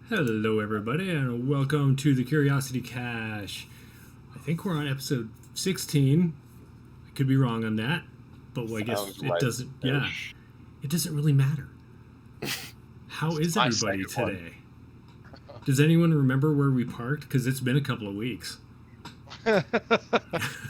Hello, everybody, and welcome to the Curiosity Cache. I think we're on episode 16. I could be wrong on that, but I guess Sounds it right. doesn't. Yeah, it doesn't really matter. How is My everybody second one. today? Does anyone remember where we parked? Because it's been a couple of weeks.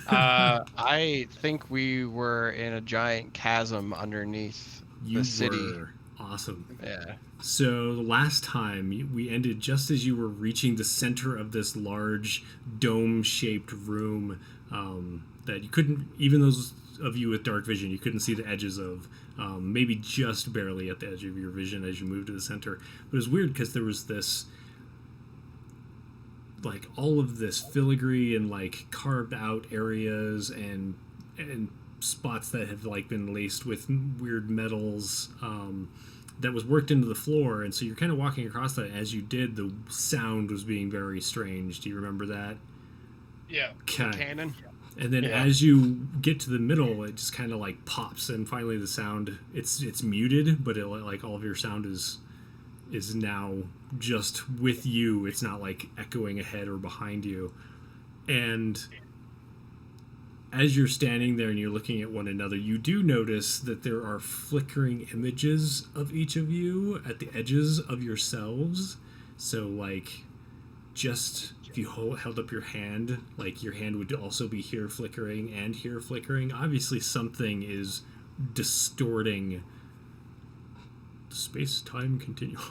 I think we were in a giant chasm underneath You the city. were awesome. Yeah. So the last time we ended just as you were reaching the center of this large dome-shaped room that you couldn't, even those of you with dark vision, you couldn't see the edges of. Maybe just barely at the edge of your vision as you moved to the center. But it was weird because there was this, like, all of this filigree and like carved out areas and spots that have like been laced with weird metals. That was worked into the floor, and so you're kind of walking across that. As you did, the sound was being very strange. Do you remember that? Yeah. Okay. Cannon. And then as you get to the middle, it just kind of like pops, and finally the sound it's muted, but it, like, all of your sound is now just with you. It's not like echoing ahead or behind you. And as you're standing there and you're looking at one another, you do notice that there are flickering images of each of you at the edges of yourselves. So, like, just if you held up your hand, like, your hand would also be here flickering and here flickering. Obviously, something is distorting the space-time continuum.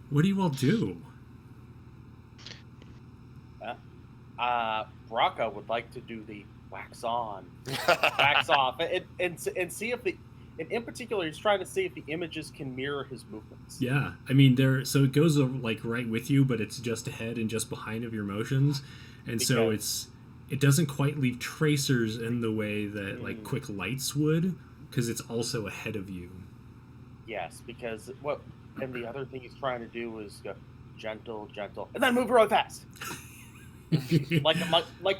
What do you all do? Rocco would like to do the wax on, wax off, and see if and in particular, he's trying to see if the images can mirror his movements. Yeah, I mean, so it goes like right with you, but it's just ahead and just behind of your motions, and so it doesn't quite leave tracers in the way that like quick lights would, because it's also ahead of you. Yes, because and the other thing he's trying to do is go gentle, and then move really fast. like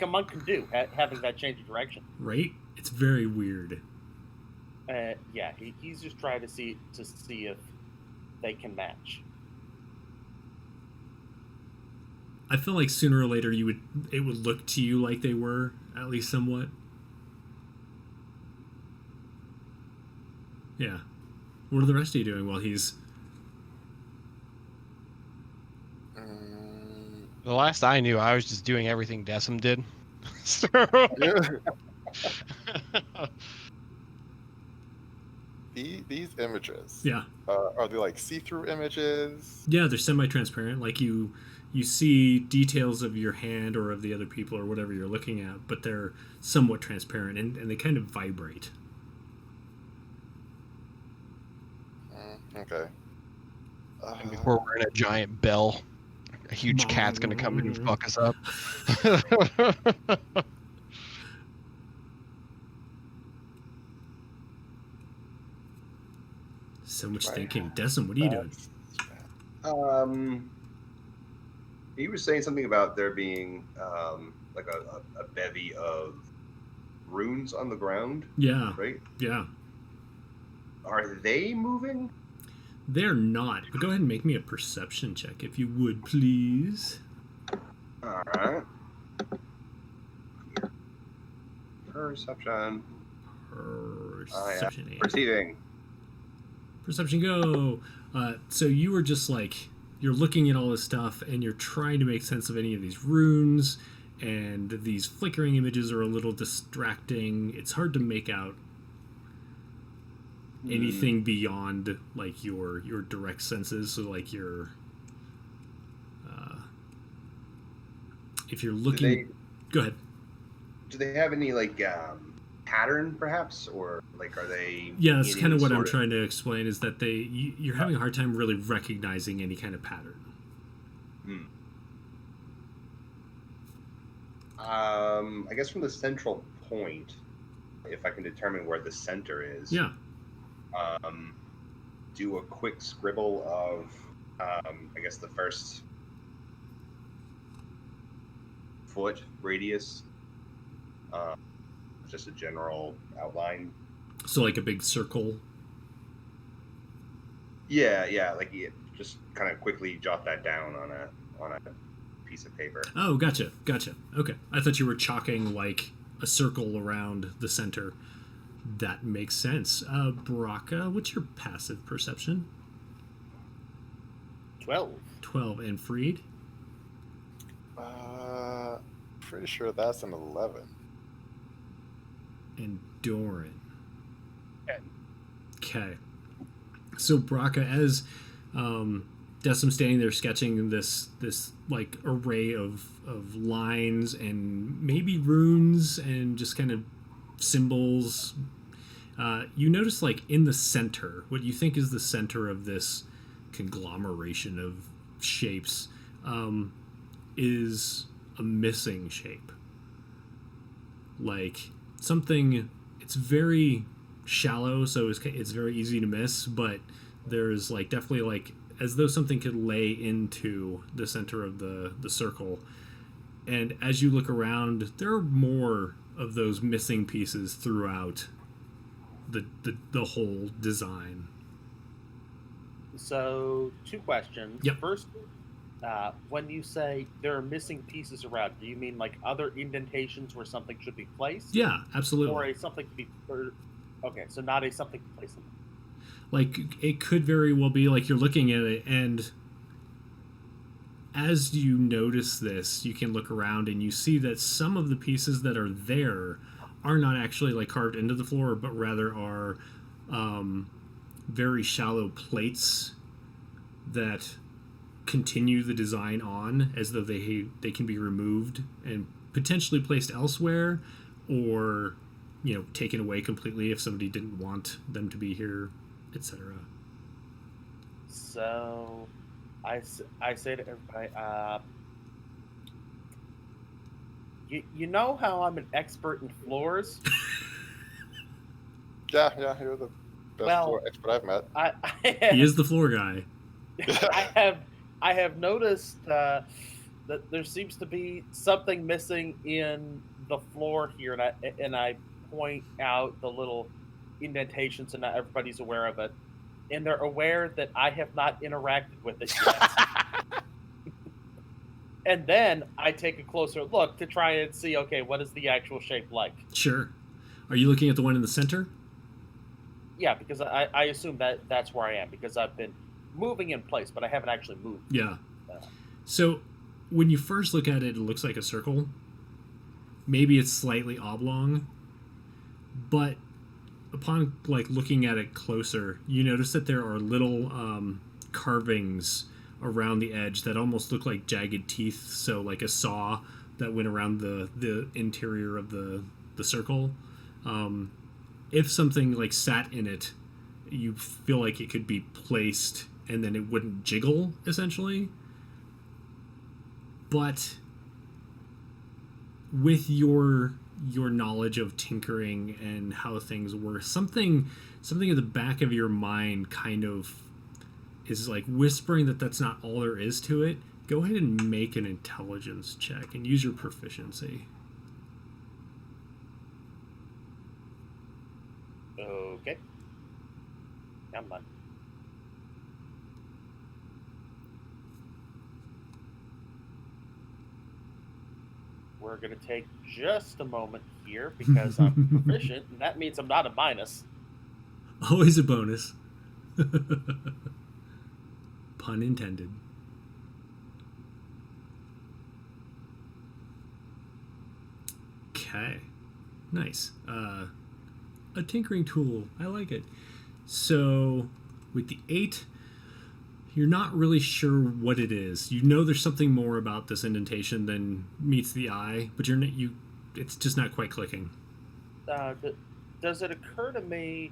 a monk can do, having that change of direction. Right? It's very weird. He's just trying to see if they can match. I feel like sooner or later it would look to you like they were, at least somewhat. Yeah. What are the rest of you doing while he's... The last I knew, I was just doing everything Decim did. So... These images. Yeah. Are they like see-through images? Yeah, they're semi-transparent. Like you see details of your hand or of the other people or whatever you're looking at, but they're somewhat transparent and they kind of vibrate. Okay. And before we're in a giant bell, a huge cat's gonna come in and fuck us up. So much thinking. Decim, what are you doing? He was saying something about there being like a bevy of runes on the ground. Yeah. Right? Yeah. Are they moving? They're not. But go ahead and make me a perception check, if you would, please. All right. Perception. Perception. Perceiving. Perception go. So you were just like, you're looking at all this stuff and you're trying to make sense of any of these runes, and these flickering images are a little distracting. It's hard to make out anything beyond like your direct senses. So like your if you're looking, go ahead. Do they have any like pattern perhaps, or like are they... Yeah, that's kind of what I'm trying to explain, is that you're having a hard time really recognizing any kind of pattern. I guess from the central point, if I can determine where the center is, do a quick scribble of I guess the first foot radius, just a general outline. So like a big circle. Yeah, like just kind of quickly jot that down on a piece of paper. Oh, gotcha. Okay. I thought you were chalking like a circle around the center. That makes sense. Baraka, what's your passive perception? 12. 12. And Freed? Pretty sure that's an 11. And Doran? 10. Okay. So Baraka, as Decim's standing there sketching this like array of lines and maybe runes and just kind of symbols, you notice like in the center, what you think is the center of this conglomeration of shapes, is a missing shape. Like something, it's very shallow, so it's very easy to miss, but there's like definitely like as though something could lay into the center of the circle. And as you look around, there are more of those missing pieces throughout the whole design. So, 2 questions. Yep. First, when you say there are missing pieces around, do you mean like other indentations where something should be placed? Yeah, absolutely. Or a something to be... okay, so not a something to place in. Like, it could very well be like you're looking at it, and as you notice this, you can look around and you see that some of the pieces that are there are not actually like carved into the floor, but rather are very shallow plates that continue the design on, as though they can be removed and potentially placed elsewhere, or taken away completely if somebody didn't want them to be here, etc. So, I say to everybody, you know how I'm an expert in floors? Yeah, you're the best floor expert I've met. He is the floor guy. I have noticed that there seems to be something missing in the floor here, and I point out the little indentations, and not everybody's aware of it, and they're aware that I have not interacted with it yet. And then I take a closer look to try and see, okay, what is the actual shape like? Sure. Are you looking at the one in the center? Yeah, because I assume that's where I am, because I've been moving in place, but I haven't actually moved. Yeah. So when you first look at it, it looks like a circle. Maybe it's slightly oblong, but upon like looking at it closer, you notice that there are little carvings around the edge that almost look like jagged teeth, so like a saw that went around the interior of the circle. If something like sat in it, you feel like it could be placed and then it wouldn't jiggle, essentially. But with your knowledge of tinkering and how things work, something at the back of your mind kind of is like whispering that that's not all there is to it. Go ahead and make an intelligence check and use your proficiency. Okay. Come on. We're going to take just a moment here because I'm proficient, and that means I'm not a minus. Always a bonus. Pun intended. Okay. Nice. A tinkering tool. I like it. So, with the 8, you're not really sure what it is. You know there's something more about this indentation than meets the eye, but it's just not quite clicking. Does it occur to me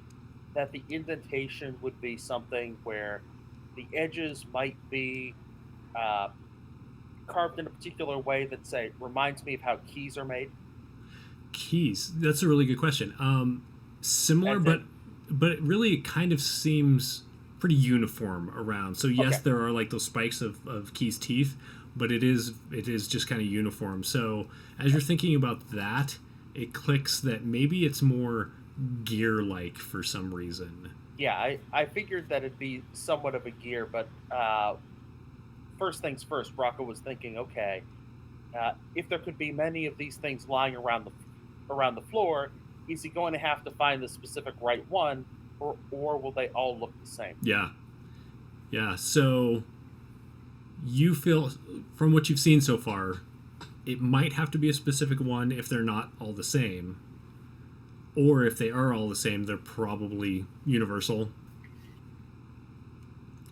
that the indentation would be something where the edges might be carved in a particular way that, say, reminds me of how keys are made? Keys? That's a really good question. Similar, but it really kind of seems pretty uniform around. So yes, okay. There are like those spikes of Key's teeth, but it is just kind of uniform. So as you're thinking about that, it clicks that maybe it's more gear-like for some reason. Yeah, I figured that it'd be somewhat of a gear, but first things first, Rocco was thinking, okay, if there could be many of these things lying around the floor, is he going to have to find the specific right one, or will they all look the same? Yeah. So you feel, from what you've seen so far, it might have to be a specific one if they're not all the same. Or if they are all the same, they're probably universal.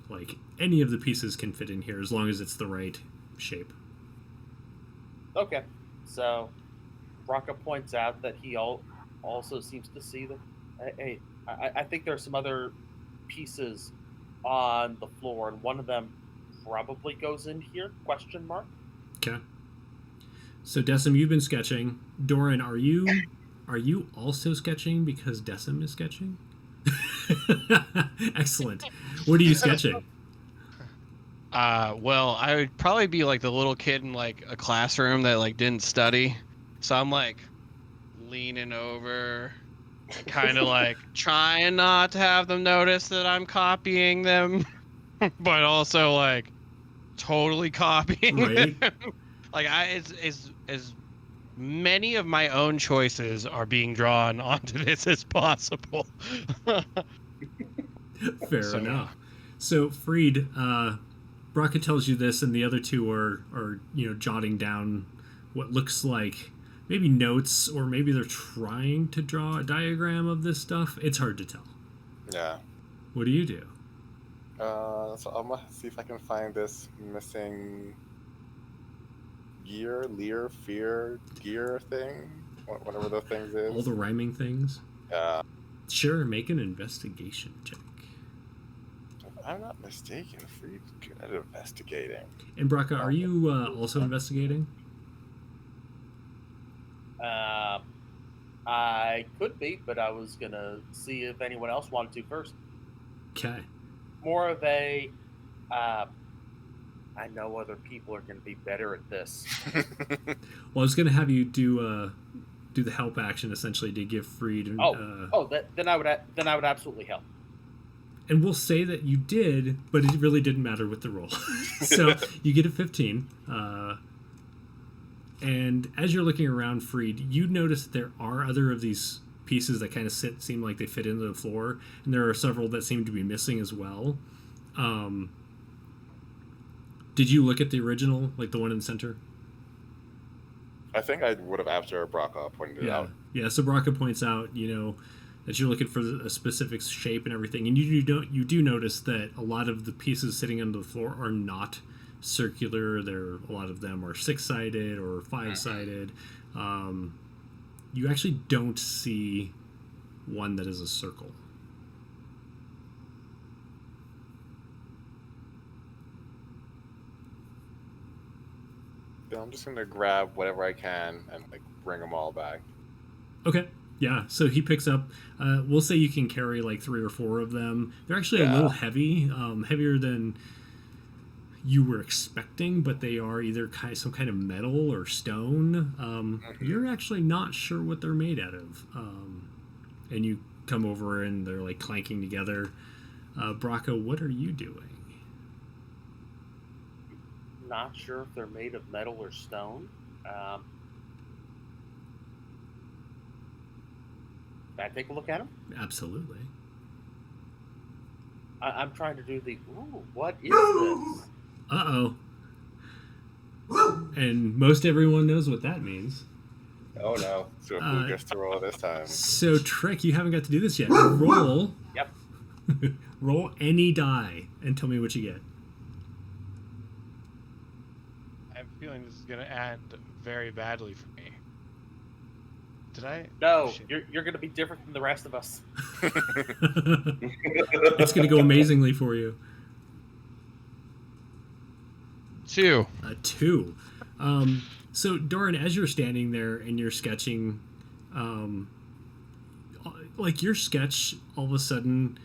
Like, any of the pieces can fit in here as long as it's the right shape. Okay, so Rocco points out that he also seems to see them. Hey, I think there are some other pieces on the floor, and one of them probably goes in here? Question mark. Okay. So Decim, you've been sketching. Doran, are you also sketching because Decim is sketching? Excellent. What are you sketching? Well, I would probably be like the little kid in like a classroom that like didn't study. So I'm like leaning over, kind of like trying not to have them notice that I'm copying them, but also like totally copying Right. them. Like it's as many of my own choices are being drawn onto this as possible. Fair enough. So Freed, Braca tells you this, and the other two are jotting down what looks like maybe notes, or maybe they're trying to draw a diagram of this stuff. It's hard to tell. Yeah. What do you do? So I'm gonna see if I can find this missing gear thing, whatever the things is. All the rhyming things? Yeah. Sure, make an investigation check. If I'm not mistaken, Freed's good at investigating. And Braca, are you also investigating? I could be, but I was gonna see if anyone else wanted to first. Okay. More of a, I know other people are going to be better at this. Well, I was going to have you do the help action essentially to give Freed. Then I would absolutely help. And we'll say that you did, but it really didn't matter with the roll. So you get a 15. And as you're looking around, Freed, you notice there are other of these pieces that kind of seem like they fit into the floor, and there are several that seem to be missing as well. Did you look at the original, like the one in the center? I think I would have after Braca pointed it out. Yeah, so Braca points out, that you're looking for a specific shape and everything, and you do notice that a lot of the pieces sitting on the floor are not circular. A lot of them are 6-sided or 5-sided. You actually don't see one that is a circle. I'm just gonna grab whatever I can and like bring them all back. Okay. Yeah. So he picks up. We'll say you can carry like 3 or 4 of them. They're actually a little heavy, heavier than you were expecting, but they are either some kind of metal or stone. You're actually not sure what they're made out of. And you come over and they're like clanking together. Braca, what are you doing? Not sure if they're made of metal or stone. Can I take a look at them? Absolutely. I'm trying to do the, what is this? Uh-oh. And most everyone knows what that means. Oh no. So who gets to roll this time? So Tric, you haven't got to do this yet. Roll. Yep. Roll any die and tell me what you get. I have a feeling this is going to end very badly for me. Did I? No, Shit. you're going to be different than the rest of us. It's going to go amazingly for you. 2. 2. So Doran, as you're standing there and you're sketching, like your sketch, all of a sudden,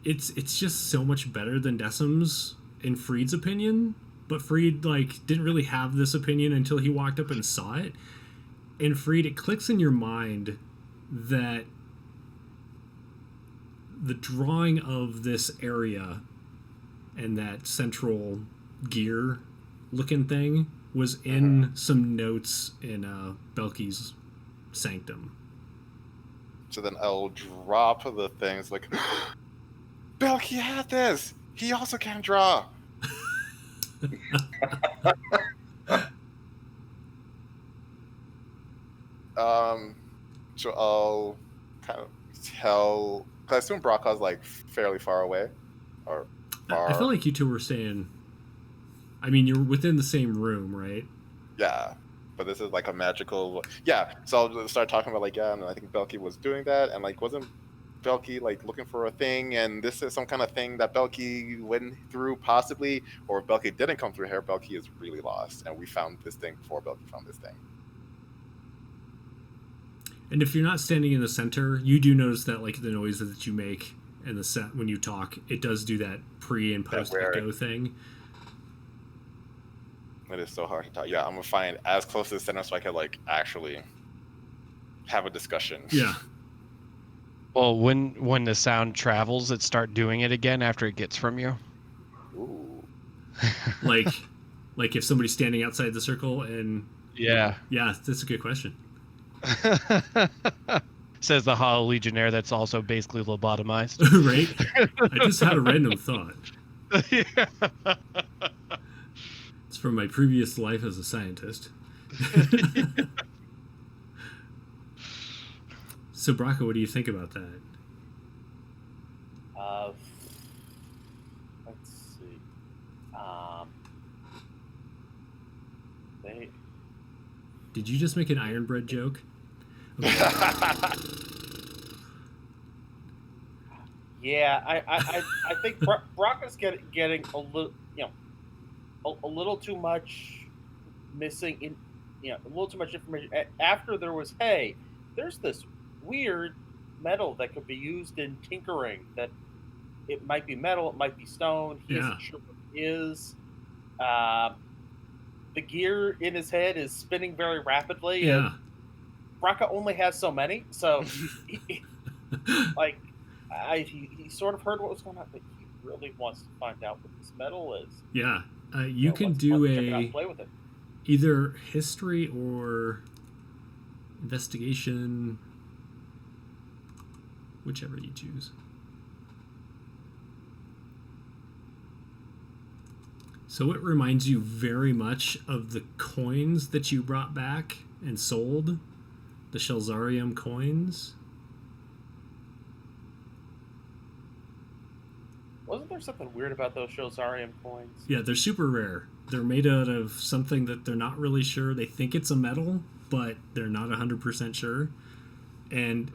it's just so much better than Decim's in Freed's opinion. But Freed didn't really have this opinion until he walked up and saw it. And Freed, it clicks in your mind that the drawing of this area and that central gear looking thing was in some notes in Belki's sanctum. So then I'll drop the things like, Belki had this. He also can draw. So I'll kind of tell. Cause I assume Braka's like fairly far away, or far. I feel like you two were saying. I mean, you're within the same room, right? Yeah, but this is like a magical. Yeah, so I'll start talking about like, yeah, and I think Belki was doing that, and like, wasn't Belki like looking for a thing, and this is some kind of thing that Belki went through possibly, or if Belki didn't come through here, Belki is really lost, and we found this thing before Belki found this thing. And if you're not standing in the center, you do notice that like the noise that you make and the set when you talk, it does do that pre and post echo thing. It is so hard to talk. Yeah, I'm gonna find as close to the center so I can like actually have a discussion. Yeah. Well, when the sound travels, it start doing it again after it gets from you. Ooh. like if somebody's standing outside the circle and Yeah. Yeah, that's a good question. Says the Hollow Legionnaire that's also basically lobotomized. Right? I just had a random thought. Yeah. It's from my previous life as a scientist. So, Braka, what do you think about that? Let's see. Did you just make an Iron Bread joke? Yeah, I think Braka's getting a little, a little too much missing in, a little too much information. After there was, hey, there's this weird metal that could be used in tinkering. That it might be metal, it might be stone. He isn't sure what it is. The gear in his head is spinning very rapidly. Yeah. And Braka only has so many, so he sort of heard what was going on, but he really wants to find out what this metal is. Yeah, you can do play with it. Either history or investigation, whichever you choose. So it reminds you very much of the coins that you brought back and sold. The Shelzarium coins. Wasn't there something weird about those Shelzarium coins? Yeah, they're super rare. They're made out of something that they're not really sure. They think it's a metal, but they're not 100% sure. And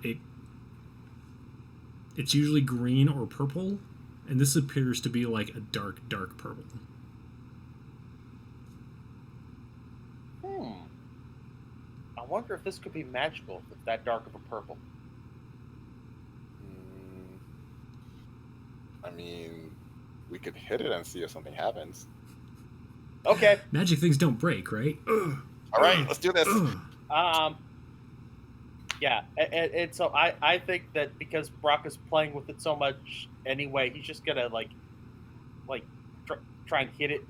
it's usually green or purple, and this appears to be like a dark, dark purple. I wonder if this could be magical if it's that dark of a purple. I mean, we could hit it and see if something happens. Okay. Magic things don't break, right? All right, let's do this. Yeah, and so I think that because Brock is playing with it so much anyway, he's just gonna try and hit it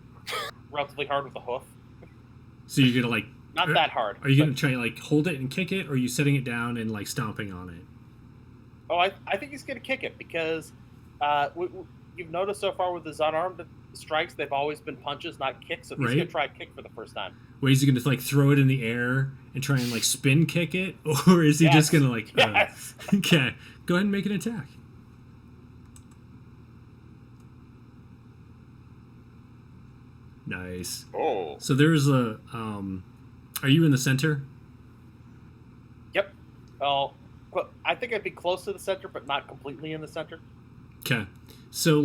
relatively hard with the hoof. So you're gonna not that hard. Are you gonna try and hold it and kick it, or are you setting it down and stomping on it? Oh, I think he's gonna kick it because you've noticed so far with his unarmed strikes, they've always been punches, not kicks. So he's gonna try a kick for the first time. Wait, is he gonna throw it in the air and try and spin kick it, or is he just gonna Yes. Okay, go ahead and make an attack. Nice. Oh. So there's a are you in the center? Yep. Oh, I think I'd be close to the center, but not completely in the center. Okay. So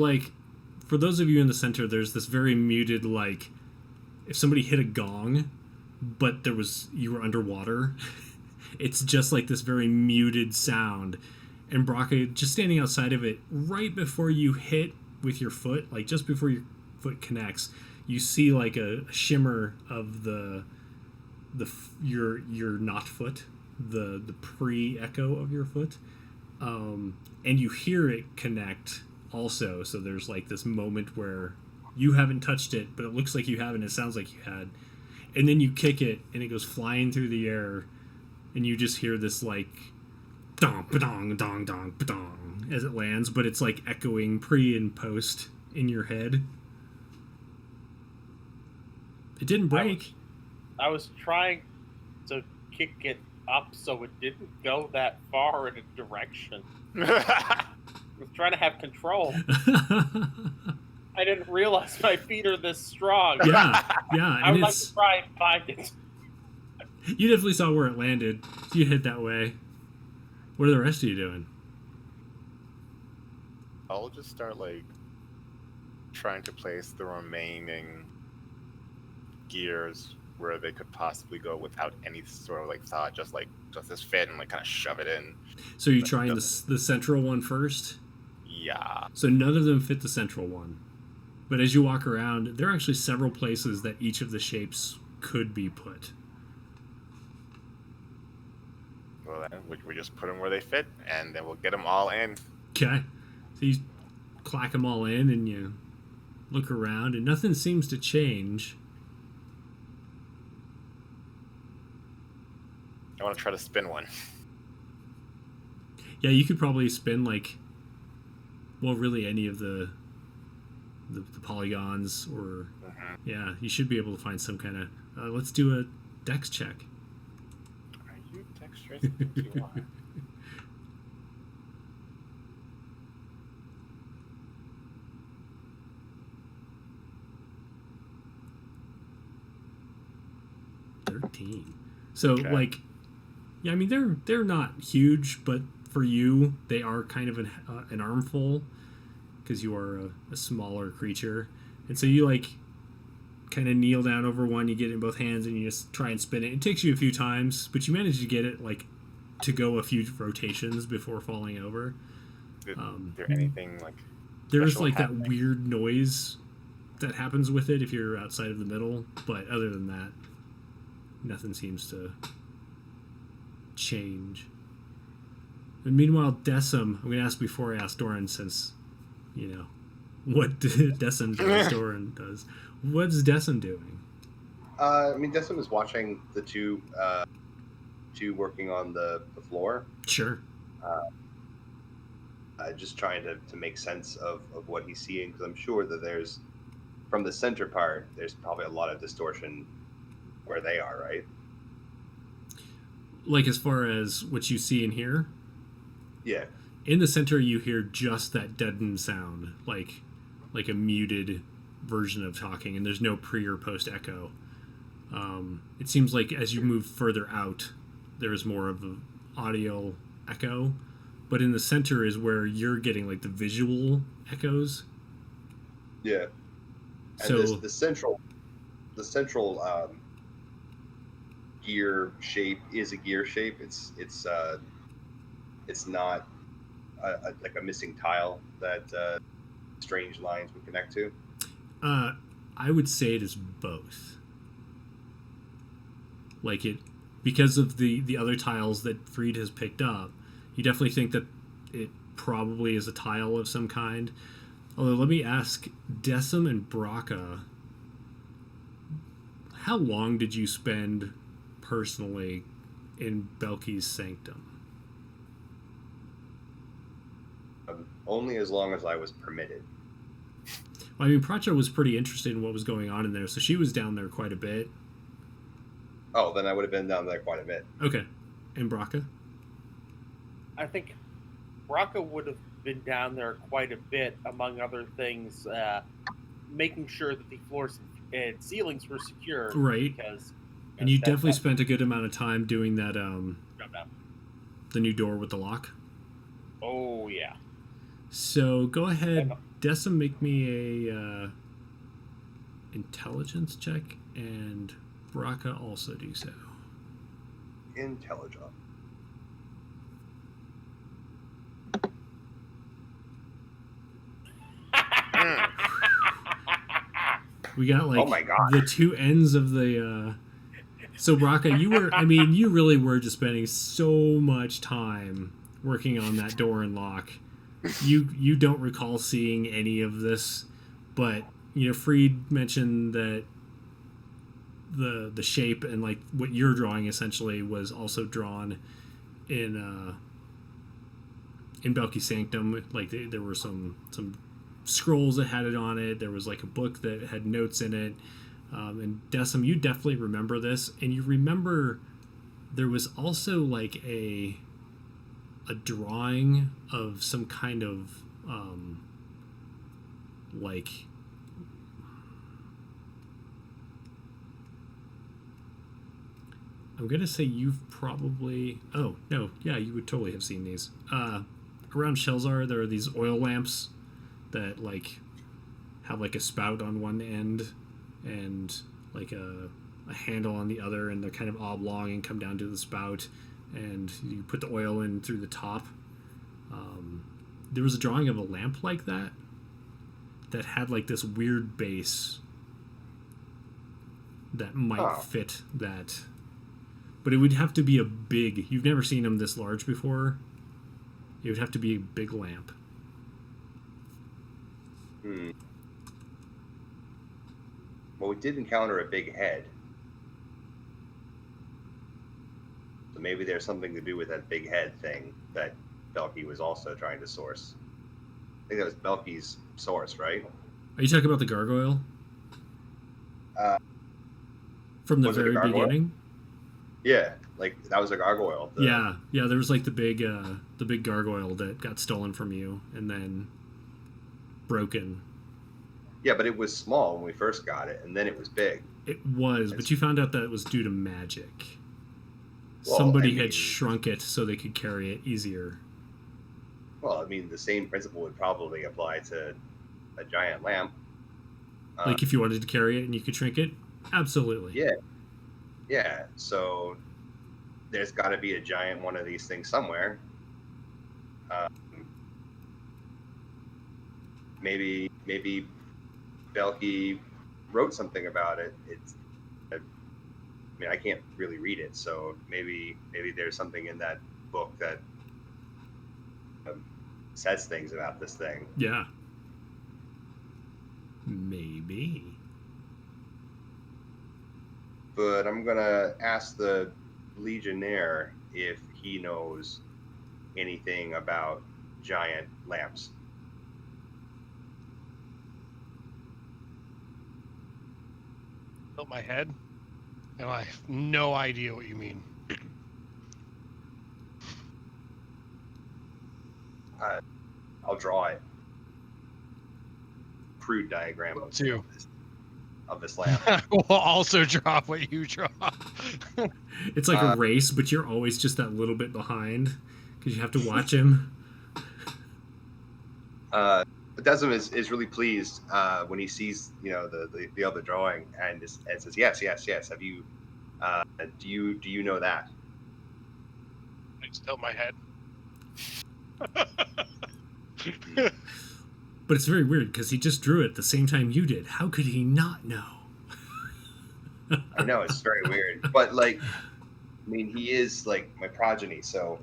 for those of you in the center, there's this very muted if somebody hit a gong, but you were underwater. It's just this very muted sound. And Braka, just standing outside of it, right before you hit with your foot, just before your foot connects, you see a shimmer of your not foot, the pre-echo of your foot, and you hear it connect also. So there's like this moment where you haven't touched it, but it looks like you have, and it sounds like you had. And then you kick it, and it goes flying through the air, and you just hear this like dong, ba-dong, dong, dong, ba-dong as it lands, but it's like echoing pre and post in your head. It didn't break. I was trying to kick it up so it didn't go that far in a direction. I was trying to have control. I didn't realize my feet are this strong. Yeah. I would like to try and find it. You definitely saw where it landed. You hit that way. What are the rest of you doing? I'll just start like trying to place the remaining gears where they could possibly go without any sort of like thought. Just this fit and like kind of shove it in. So you're trying the central one first? Yeah. So none of them fit the central one. But as you walk around, there are actually several places that each of the shapes could be put. Well, then we just put them where they fit, and then we'll get them all in. Okay. So you clack them all in, and you look around, and nothing seems to change. I want to try to spin one. Yeah, you could probably spin, like, well, really any of the polygons, or, yeah, you should be able to find some kind of, let's do a dex check. Are you dexterous? You are. So, Okay. like, yeah, I mean, they're not huge, but for you, they are kind of an armful, because you are a smaller creature. And so you, like, kind of kneel down over one, you get it in both hands, and you just try and spin it. It takes you a few times, but you manage to get it, like, to go a few rotations before falling over. Is there anything, like, There's, special like, happening? that weird noise that happens with it if you're outside of the middle, but other than that, nothing seems to change. And meanwhile, Decim, I'm going to ask before I ask Doran, since, you know, what Decim does, Doran does. What's Decim doing? I mean, Decim is watching the two working on the floor. Sure. Just trying to make sense of what he's seeing, because I'm sure that there's, from the center part, there's probably a lot of distortion where they are, right? Like, as far as what you see and hear? Yeah. In the center, you hear just that deadened sound, like a muted version of talking, and there's no pre or post echo. It seems like as you move further out, there's more of an audio echo, but in the center is where you're getting like the visual echoes. Yeah. And So the central gear shape is a gear shape. It's not like a missing tile that strange lines would connect to. I would say it is both. Like, it, because of the other tiles that Freed has picked up, you definitely think that it probably is a tile of some kind. Although, let me ask Decim and Braca, how long did you spend personally in Belki's sanctum? Only as long as I was permitted. Well, I mean, Pracha was pretty interested in what was going on in there, so she was down there quite a bit. Oh, then I would have been down there quite a bit. Okay. And Braca? I think Braca would have been down there quite a bit, among other things, making sure that the floors and ceilings were secure. Right. Because, And you definitely spent a good amount of time doing that, jumped out. the new door with the lock. Oh, yeah. So go ahead, Decim, make me a intelligence check, and Braca also do so. Intelligent. We got like Oh my God. the two ends of the. So Braca, you were, I mean, you really were just spending so much time working on that door and lock. You don't recall seeing any of this, but Freed mentioned that the shape and like what you're drawing essentially was also drawn in Belki's sanctum. Like there were some scrolls that had it on it. There was like a book that had notes in it. And Decim, you definitely remember this, and you remember there was also like a drawing of some kind of like I'm gonna say you've probably you would totally have seen these around Shelzar. There are these oil lamps that like have like a spout on one end and like a handle on the other, and they're kind of oblong and come down to the spout, and you put the oil in through the top. There was a drawing of a lamp like that had like this weird base that might fit that, but it would have to be a big. You've never seen them this large before. It would have to be a big lamp. Well, we did encounter a big head. So maybe there's something to do with that big head thing that Belki was also trying to source. I think that was Belki's source, right? Are you talking about the gargoyle? From the very beginning? Yeah, like that was a gargoyle. Yeah, there was like the big gargoyle that got stolen from you and then broken. Yeah, but it was small when we first got it, and then it was big. It was, but you found out that it was due to magic. Well, Somebody had shrunk it so they could carry it easier. Well, I mean, the same principle would probably apply to a giant lamp. Like if you wanted to carry it and you could shrink it? Absolutely. Yeah. So there's got to be a giant one of these things somewhere. Maybe Belki wrote something about it. I mean, I can't really read it, so maybe there's something in that book that says things about this thing. Yeah. Maybe. But I'm gonna ask the Legionnaire if he knows anything about giant lamps. Tilt my head, and I have no idea what you mean. I'll draw it. Crude diagram of this lamp. I will also draw what you draw. It's like a race, but you're always just that little bit behind because you have to watch him. Decim is really pleased when he sees the other drawing and says yes. Have you do you know that? I just tilt my head. But it's very weird because he just drew it at the same time you did. How could he not know? I know, it's very weird, but like, I mean, he is like my progeny, so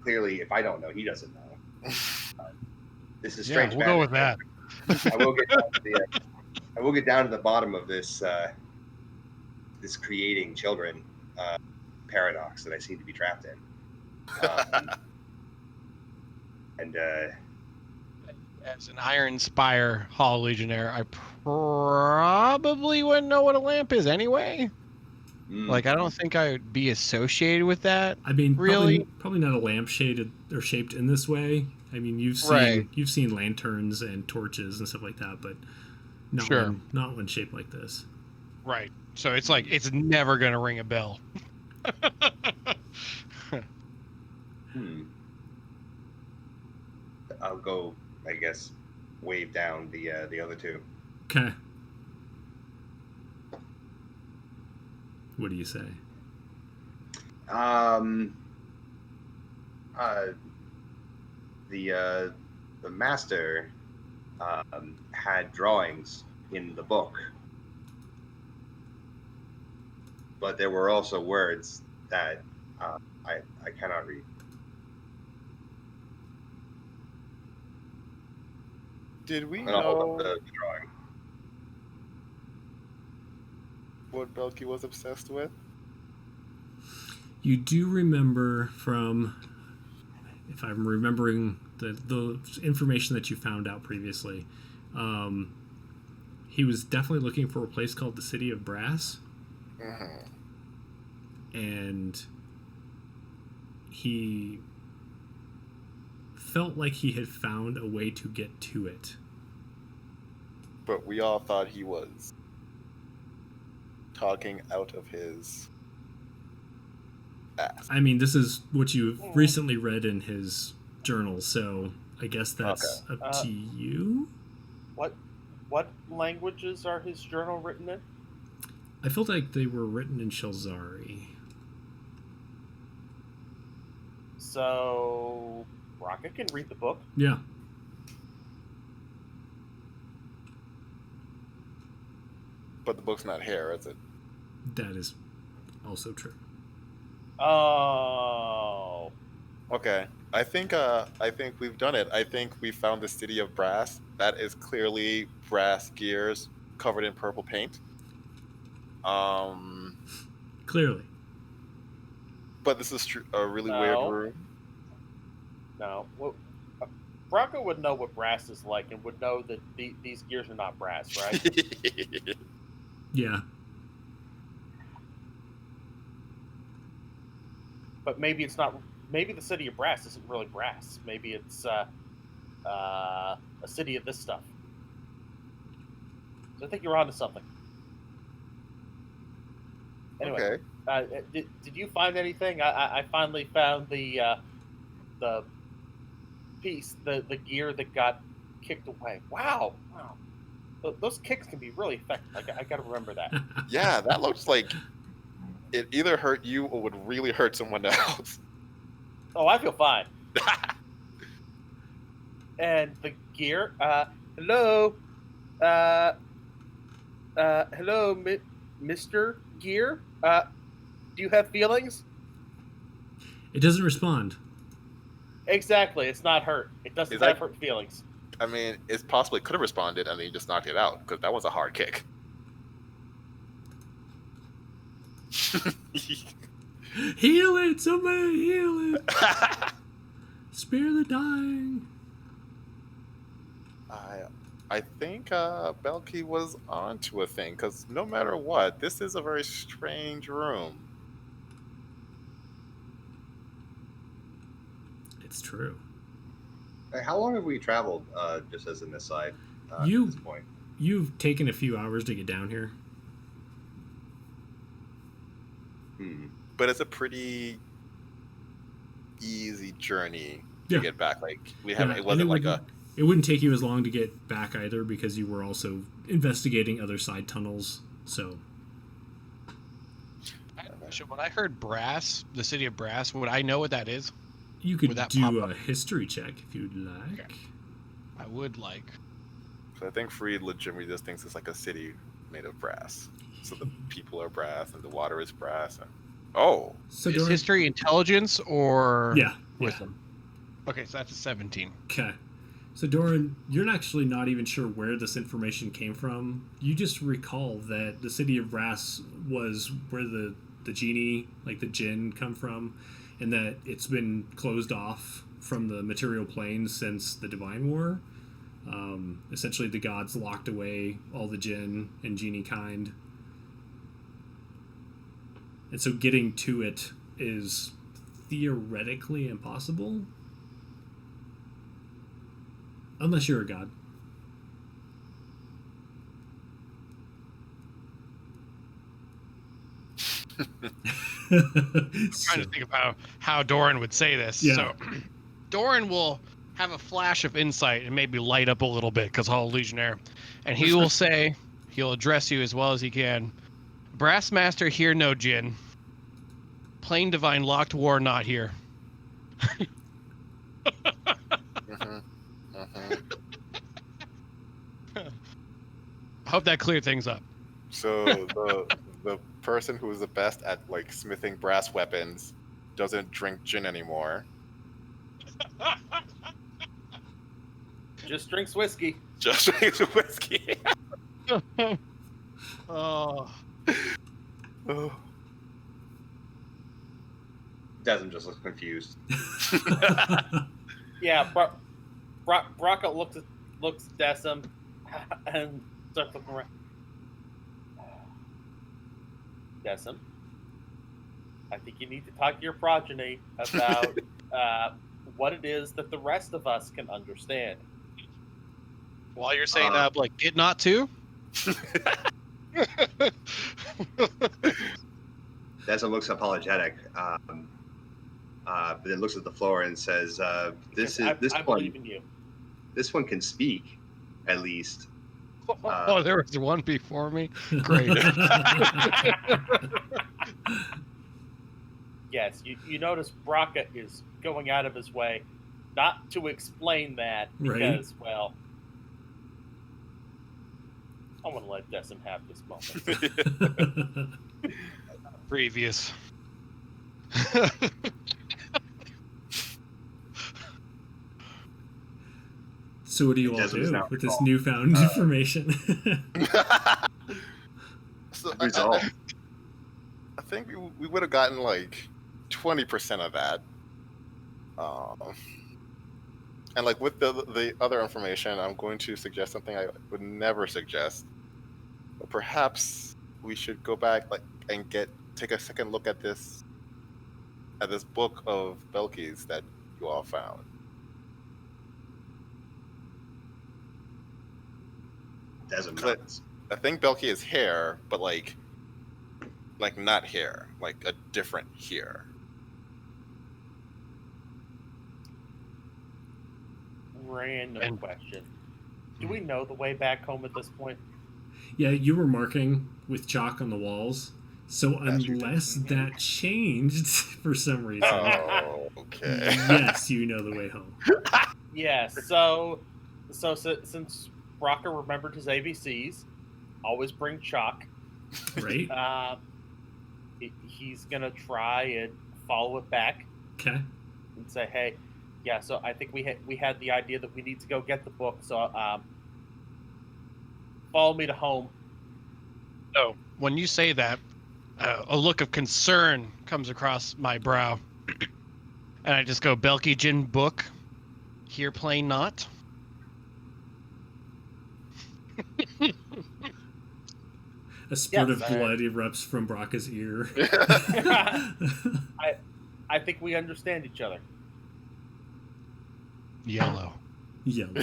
clearly, if I don't know, he doesn't know. This is strange. We'll go with that. I will get down to the bottom of this this creating children paradox that I seem to be trapped in. And as an Iron Spire Hall Legionnaire, I probably wouldn't know what a lamp is anyway. Like, I don't think I would be associated with that. I mean, really, probably not a lamp shaded or shaped in this way. I mean, you've seen lanterns and torches and stuff like that, but not one shaped like this. Right. So it's like it's never gonna ring a bell. I'll go, I guess, wave down the other two. Okay. What do you say? The master had drawings in the book, but there were also words that I cannot read. Did we And I'll hold up know the drawing. what Belki was obsessed with? You do remember from, if I'm remembering the information that you found out previously, he was definitely looking for a place called the City of Brass. Mm-hmm. And he felt like he had found a way to get to it. But we all thought he was talking out of his ass. I mean, this is what you've recently read in his journal, so I guess that's up to you. What languages are his journal written in? I felt like they were written in Shalzari. So Raka can read the book. Yeah. But the book's not here, is it? That is also true. Oh. Okay. I think we've done it. I think we found the City of Brass. That is clearly brass gears covered in purple paint. Clearly. But this is a really weird room. No. Well, Raka would know what brass is like and would know that these gears are not brass, right? Yeah. But maybe it's not. Maybe the City of Brass isn't really brass. Maybe it's a city of this stuff. So I think you're onto something. Anyway, Okay. did you find anything? I finally found the piece, the gear that got kicked away. Wow. Those kicks can be really effective. I got to remember that. Yeah, that looks like it either hurt you or would really hurt someone else. Oh, I feel fine. And the gear. Hello. Hello, Mr. Gear. Do you have feelings? It doesn't respond. Exactly. It's not hurt. It doesn't have hurt feelings. I mean, it's possible it could have responded and then you just knocked it out because that was a hard kick. Heal it! Somebody heal it! Spare the dying. I think Belki was onto a thing because no matter what, this is a very strange room. It's true. Hey, how long have we traveled? Just as an aside, at this point. You've taken a few hours to get down here. But it's a pretty easy journey to get back. Like we haven't. It wasn't like a. It wouldn't take you as long to get back either because you were also investigating other side tunnels. So. When I heard Brass, the City of Brass, would I know what that is? You could do a history check if you'd like. Okay. I would like. So I think Freed legitimately just thinks it's like a city made of brass. So the people are brass and the water is brass. And so is history intelligence or wisdom? Yeah. Okay, so that's a 17. Okay. So Doran, you're actually not even sure where this information came from. You just recall that the City of Brass was where the genie, like the jinn, come from, and that it's been closed off from the material plane since the Divine War. Essentially, the gods locked away all the jinn and genie kind. And so getting to it is theoretically impossible. Unless you're a god. I'm trying to think of how Doran would say this. Yeah. So Doran will have a flash of insight and maybe light up a little bit because all Legionnaire. And he will say, he'll address you as well as he can. Brass Master here, no Jin. Plain Divine locked war not here. I hope that cleared things up. So the person who is the best at like smithing brass weapons doesn't drink gin anymore. Just drinks whiskey. Just drinks whiskey. Oh. Oh. Desmond just looks confused. Yeah, Braca looks at Decim and starts looking around. Decim, I think you need to talk to your progeny about what it is that the rest of us can understand. While you're saying that, I'm like, get not to? Desmond looks apologetic, but then looks at the floor and says, I believe in you. This one can speak, at least. Oh, there was one before me? Great. Yes, you notice Braca is going out of his way not to explain that because, well, I want to let Decim have this moment. Previous. So what do you all Desmond is do now with this resolved. newfound information? So Resolve. I think we would have gotten like 20% of that. And like with the other information, I'm going to suggest something I would never suggest. But perhaps we should go back and take a second look at this book of Belki's that you all found. Desmond Click. nods. I think Belki is hair, but like not hair, like a different hair. Random question. Do we know the way back home at this point? Yeah, you were marking with chalk on the walls. So That's unless that changed for some reason, Oh, okay. yes, you know the way home. Yes. So since Braca remembered his ABCs, always bring chalk. Right? He's gonna try and follow it back Okay. and say, "Hey, yeah." So I think we had the idea that we need to go get the book. So follow me to home. So when you say that, a look of concern comes across my brow, and I just go, "Belki Jin book, here plain not." A spurt of Yes, blood erupts from Braca's ear. I think we understand each other. Yellow. Yellow.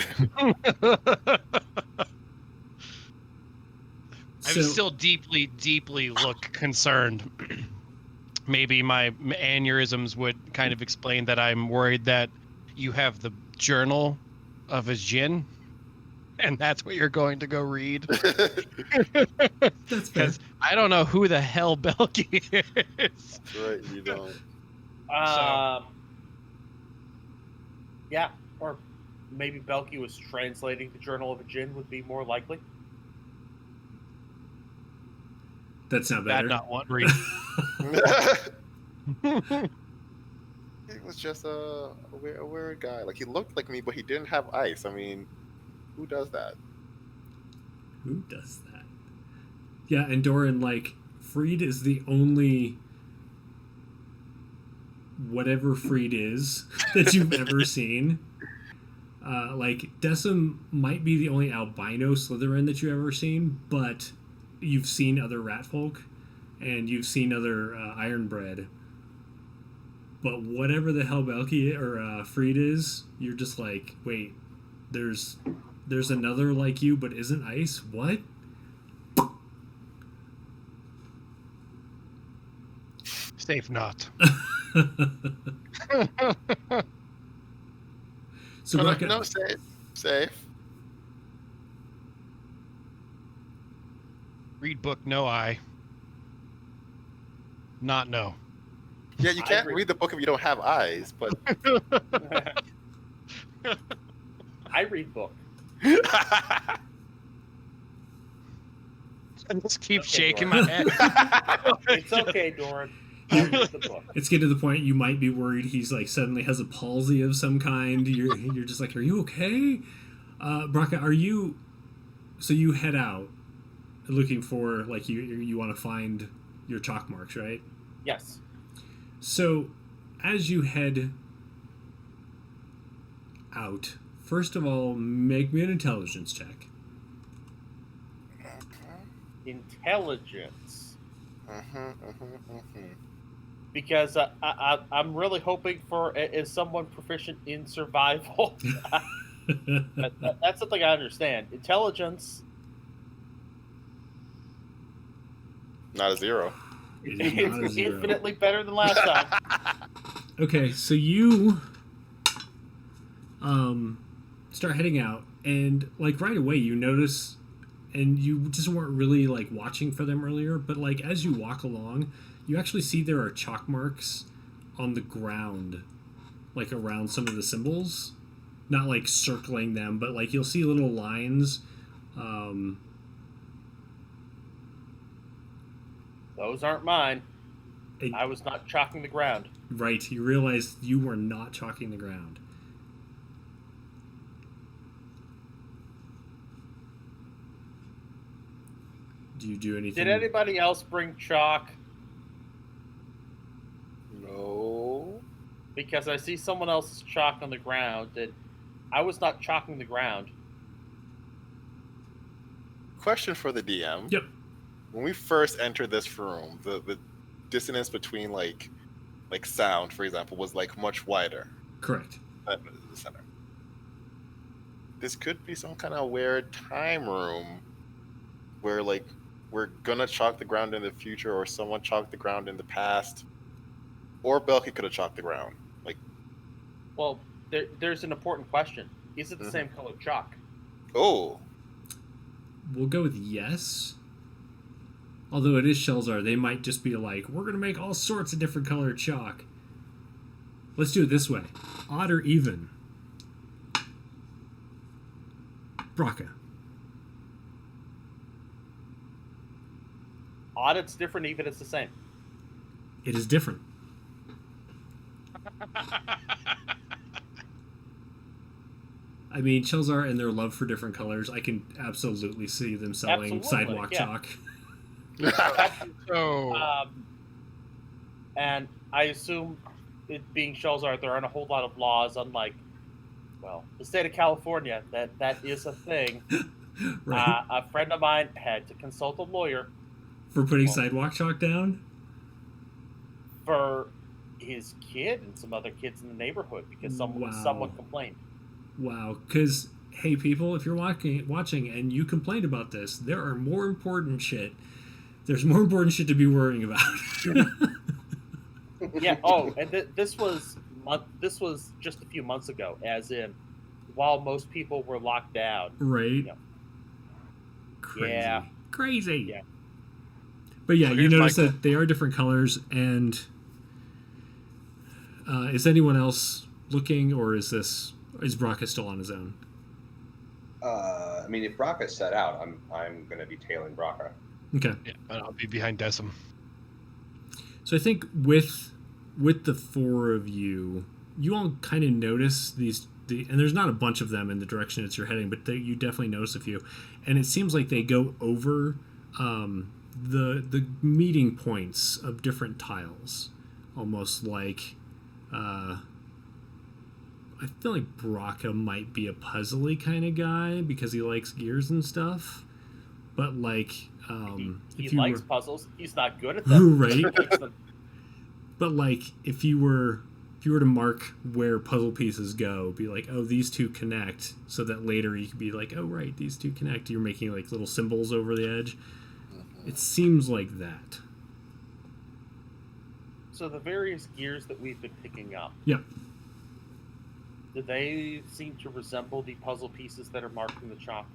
I'm still deeply, deeply look concerned. Maybe my aneurysms would kind of explain that I'm worried that you have the journal of a djinn, and that's what you're going to go read. That's fair. Because I don't know who the hell Belki is. That's right, you don't. Yeah, or maybe Belki was translating the Journal of a Djinn would be more likely. That's not better. That not one read. He was just a weird guy. Like, he looked like me, but he didn't have ice. I mean, who does that? Who does that? Yeah, and Doran, like, Freed is the only whatever Freed is that you've ever seen. Like, Decim might be the only albino Slytherin that you've ever seen, but you've seen other rat folk, and you've seen other Ironbred. But whatever the hell Belki or Freed is, you're just like, wait, there's another like you, but isn't ice? What? Safe not. So No, safe. Read book, no eye. Not no. Yeah, you can't read the book if you don't have eyes, but I read book. I just keep shaking my head. It's okay, Doran. I read the book. It's getting to the point you might be worried he's like suddenly has a palsy of some kind. You're just like, are you okay? Braca, are you? So you head out looking for like you want to find your chalk marks, right? Yes. So as you head out, first of all, make me an intelligence check. Intelligence. Mm-hmm. Because I'm really hoping for is someone proficient in survival. That's something I understand. Intelligence Not a 0. It is not a is 0. infinitely better than last time. Okay, so you start heading out, and like right away you notice, and you just weren't really like watching for them earlier, but like as you walk along, you actually see there are chalk marks on the ground, like around some of the symbols, not like circling them, but like you'll see little lines. Those aren't mine. It- I was not chalking the ground. Right, you realize you were not chalking the ground. Do you do anything? Did anybody else bring chalk? No. Because I see someone else's chalk on the ground, and I was not chalking the ground. Question for the DM. Yep. When we first entered this room, the dissonance between like sound, for example, was like much wider Correct. than the center. This could be some kind of weird time room where like we're gonna chalk the ground in the future, or someone chalked the ground in the past, or Belki could have chalked the ground. Like, Well, there's an important question. Is it the Mhm. same color chalk? oh, We'll go with yes. Although it is Shelzar, they might just be like, we're going to make all sorts of different colored chalk. Let's do it this way. Odd or even? Braca. Odd, it's different, even it's the same. It is different. I mean, Shelzar and their love for different colors, I can absolutely see them selling Absolutely, sidewalk yeah. chalk. So And I assume, it being Shelzar, there aren't a whole lot of laws, unlike, well, the state of California, that is a thing. Right? A friend of mine had to consult a lawyer For putting well- sidewalk chalk down? for his kid and some other kids in the neighborhood because Wow. someone complained. Wow. Because, hey, people, if you're watching and you complained about this, there are more important shit. There's more important shit to be worrying about. Yeah. Oh, and this was just a few months ago, as in, while most people were locked down. Right? Yeah. Crazy. Yeah. Crazy. Yeah. But yeah, So you here's notice my- that they are different colors, and is anyone else looking, or is Braca still on his own? I mean, if Braca set out, I'm going to be tailing Braca. Okay. yeah, but I'll be behind Decim. So I think with the four of you, you all kind of notice and there's not a bunch of them in the direction that you're heading, but you definitely notice a few, and it seems like they go over the meeting points of different tiles, almost like I feel like Braca might be a puzzly kind of guy because he likes gears and stuff, but like He if you likes were puzzles. He's not good at them. Right. He likes them. But like if you were to mark where puzzle pieces go, be like, oh, these two connect, so that later you could be like, oh right, these two connect. You're making like little symbols over the edge. It seems like that. So the various gears that we've been picking up, Yep. do they seem to resemble the puzzle pieces that are marked in the chalk?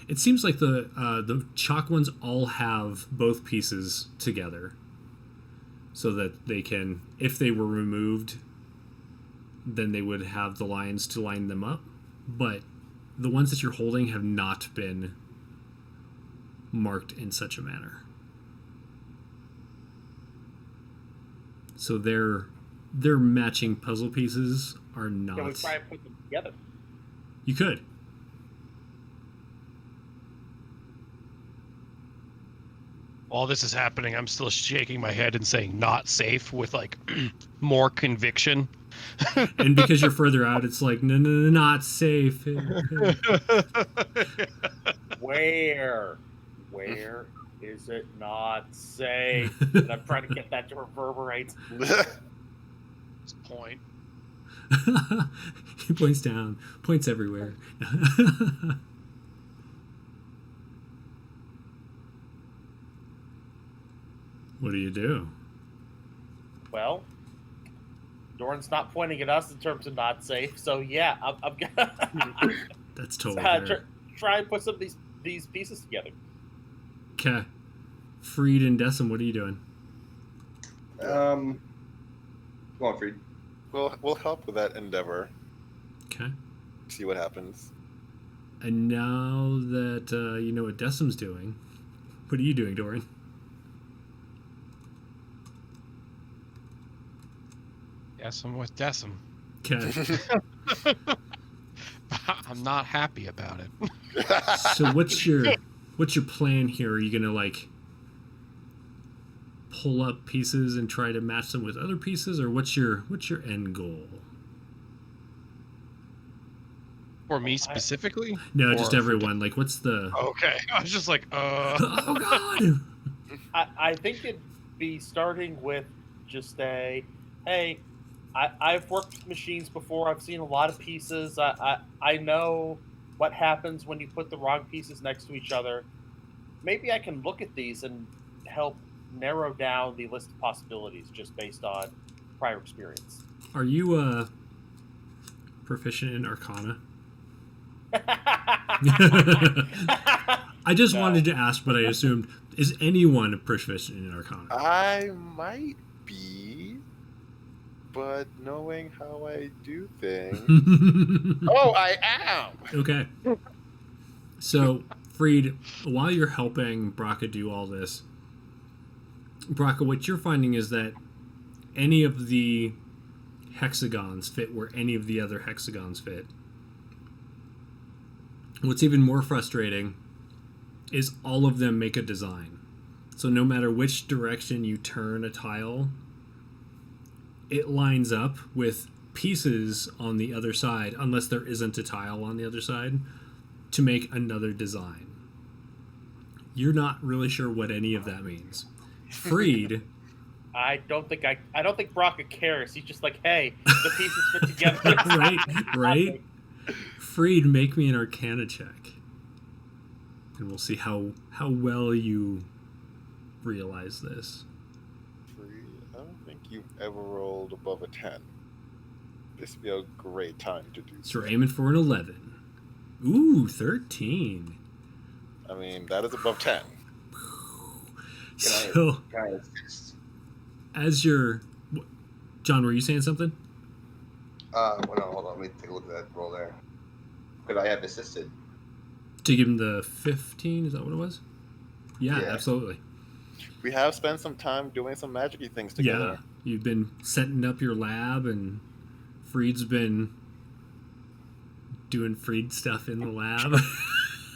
It seems like the chalk ones all have both pieces together, so that they can, if they were removed, then they would have the lines to line them up. But the ones that you're holding have not been marked in such a manner. So their matching puzzle pieces are not. Can we try and put them together? You could. While this is happening, I'm still shaking my head and saying "not safe" with like more conviction. And because you're further out, it's like, no, no, no, not safe. Where is it not safe? And I'm trying to get that to reverberate. Point. He points down, points everywhere. What do you do? Well, Doran's not pointing at us in terms of not safe, so yeah, I'm gonna That's totally fair. try and put some of these pieces together. Okay. Freed and Decim, what are you doing? Go on, Freed. We'll help with that endeavor. Okay. See what happens. And now that you know what Decim's doing, what are you doing, Doran? Yes, I'm with Decim. Okay. I'm not happy about it. So what's your plan here? Are you gonna like pull up pieces and try to match them with other pieces, or what's your end goal? For me specifically? No, Or just for everyone. Like, what's the? Okay, I was just like, Oh God! I think it'd be starting with just hey, I've worked with machines before. I've seen a lot of pieces. I know what happens when you put the wrong pieces next to each other. Maybe I can look at these and help narrow down the list of possibilities just based on prior experience. Are you proficient in Arcana? I just wanted to ask, but I assumed, is anyone proficient in Arcana? I might be, but knowing how I do things. Oh, I am! Okay. So, Freed, while you're helping Braca do all this, Braca, what you're finding is that any of the hexagons fit where any of the other hexagons fit. What's even more frustrating is all of them make a design. So no matter which direction you turn a tile, it lines up with pieces on the other side, unless there isn't a tile on the other side, to make another design. You're not really sure what any of that means. Freed. I don't think Braca cares. He's just like, hey, the pieces fit together. right. Freed, make me an Arcana check, and we'll see how well you realize this. I don't think you've ever rolled above a 10. This would be a great time to do So we're aiming for an 11. Ooh, 13. I mean, that is above 10. So, as you're... John, were you saying something? Well, no, hold on. Let me take a look at that roll there. Could I have assisted? To give him the 15? Is that what it was? Yeah, absolutely. We have spent some time doing some magic-y things together. Yeah, you've been setting up your lab, and Freed's been doing Freed stuff in the lab.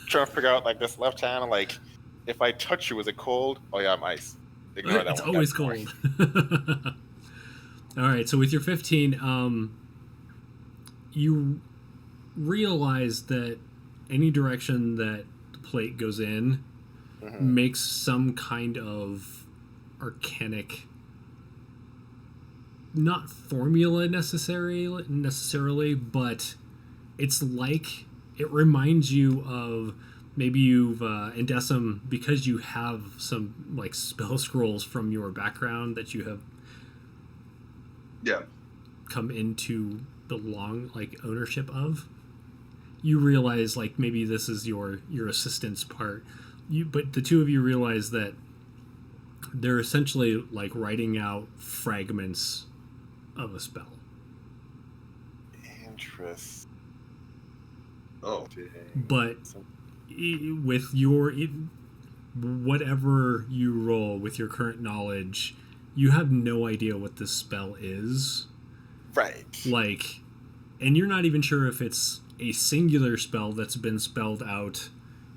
Trying to figure out, like, this left hand, like, if I touch you, is it cold? Oh, yeah, I'm ice. Ignore that It's one. always cold. All right, so with your 15, you realize that any direction that the plate goes in makes some kind of arcanic, not formula necessarily, but it's like, it reminds you of maybe you've in Decim, because you have some like spell scrolls from your background that you have come into the long like ownership of. You realize like maybe this is your assistant's part. But the two of you realize that they're essentially like writing out fragments of a spell. Interesting. Oh. But with your whatever you roll with your current knowledge, you have no idea what this spell is. Right. Like, and you're not even sure if it's a singular spell that's been spelled out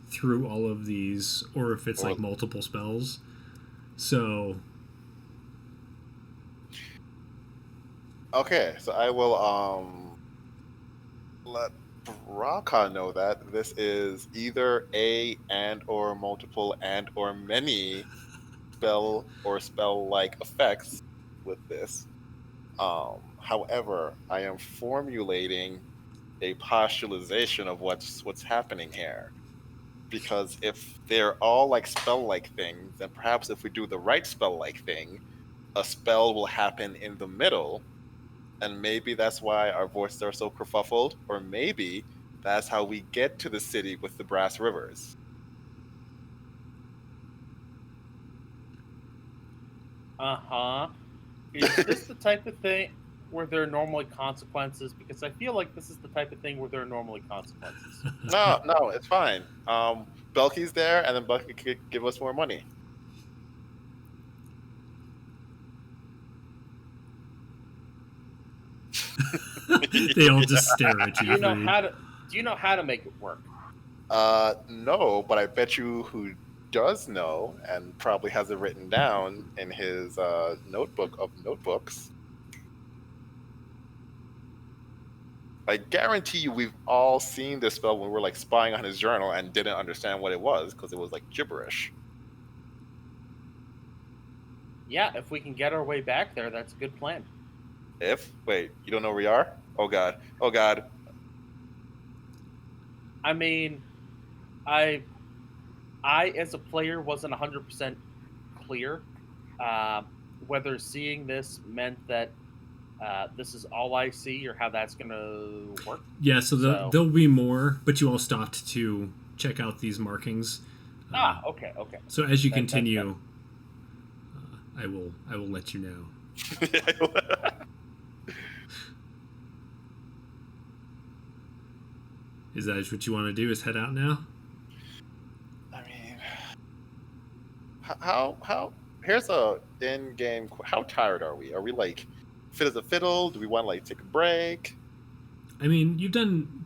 through all of these, or if it's like multiple spells. So Okay, so I will let Braka know that this is either a and or multiple and or many spell like effects with this. However, I am formulating a postulation of what's happening here. Because if they're all like spell like things, then perhaps if we do the right spell like thing, a spell will happen in the middle, and maybe that's why our voices are so kerfuffled, or maybe that's how we get to the city with the brass rivers. Uh-huh. Is this the type of thing where there are normally consequences? Because I feel like this is the type of thing where there are normally consequences. No, it's fine. Belki's there, and then Belki could give us more money. they all just stare at Do you. you know Freed. how to? Do you know how to make it work? No, but I bet you who does know and probably has it written down in his notebook of notebooks. I guarantee you we've all seen this spell when we were like spying on his journal and didn't understand what it was because it was like gibberish. Yeah, if we can get our way back there, that's a good plan. Wait, you don't know where we are? Oh god. I mean, I as a player wasn't 100% clear whether seeing this meant that this is all I see or how that's going to work. Yeah, so there'll be more, but you all stopped to check out these markings. Okay. So as you continue, I will let you know. Is that what you want to do? Is head out now? I mean, how? Here's a in-game. How tired are we? Are we like fit as a fiddle? Do we want to like take a break? I mean, you've done,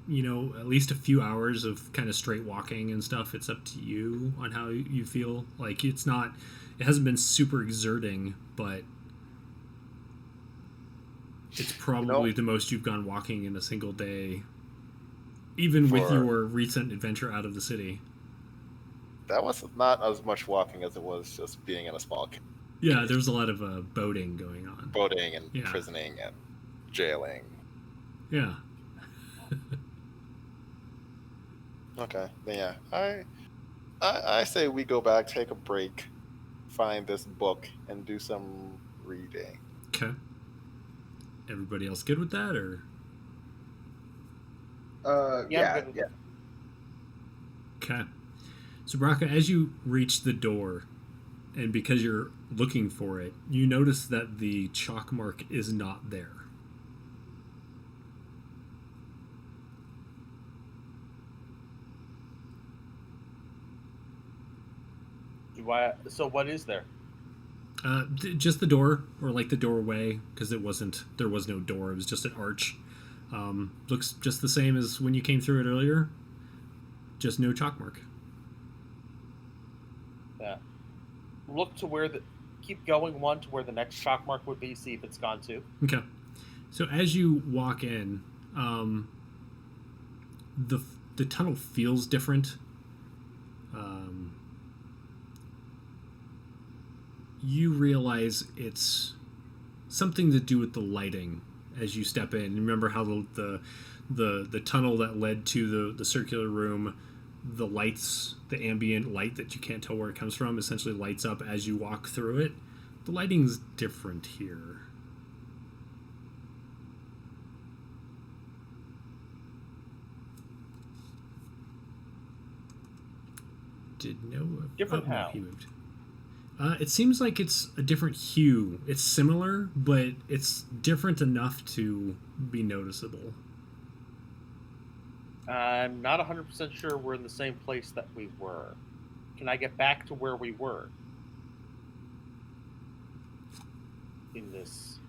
at least a few hours of kind of straight walking and stuff. It's up to you on how you feel. Like it hasn't been super exerting, but it's probably the most you've gone walking in a single day. Even with your recent adventure out of the city. That was not as much walking as it was just being in a small cave. Yeah, there's a lot of boating going on. Boating and prisoning and jailing. Yeah. Okay, then yeah. I say we go back, take a break, find this book, and do some reading. Okay. Everybody else good with that, or? Yeah. Okay. So, Braka, as you reach the door, and because you're looking for it, you notice that the chalk mark is not there. So what is there? Just the door, or like the doorway, because there was no door. It was just an arch. Looks just the same as when you came through it earlier. Just no chalk mark. Yeah. Look to keep going one to where the next chalk mark would be. See if it's gone too. Okay. So as you walk in, the tunnel feels different. You realize it's something to do with the lighting as you step in. Remember how the tunnel that led to the circular room, the lights, the ambient light that you can't tell where it comes from, essentially lights up as you walk through it. The lighting's different here. Different how? He moved. It seems like it's a different hue. It's similar, but it's different enough to be noticeable. I'm not 100% sure we're in the same place that we were. Can I get back to where we were? In this...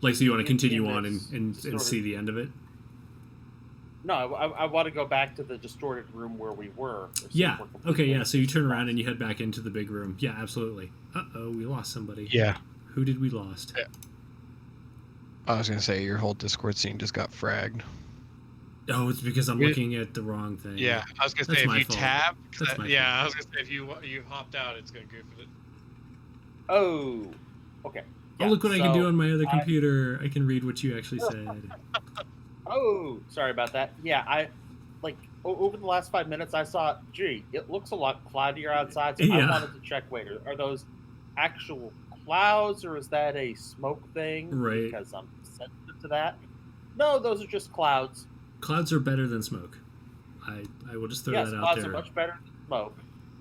Like, so you want to continue on and see the end of it? No, I want to go back to the distorted room where we were. Yeah. Okay. Yeah. So you turn around and you head back into the big room. Yeah. Absolutely. We lost somebody. Yeah. Who did we lost? I was gonna say your whole Discord scene just got fragged. Oh, it's because I'm looking at the wrong thing. Yeah, I was gonna That's say if my you fault. tab. That's my Yeah, fault. I was gonna say if you hopped out, it's gonna goof it. Oh, okay. Oh, look what I can do on my other computer. I can read what you actually said. Oh, sorry about that. Yeah, over the last 5 minutes, I saw. Gee, it looks a lot cloudier outside. So I Yeah. wanted to check. Wait, are those actual clouds or is that a smoke thing? Right. Because I'm sensitive to that. No, those are just clouds. Clouds are better than smoke. I will just throw Yes, that out clouds there. are much better than smoke.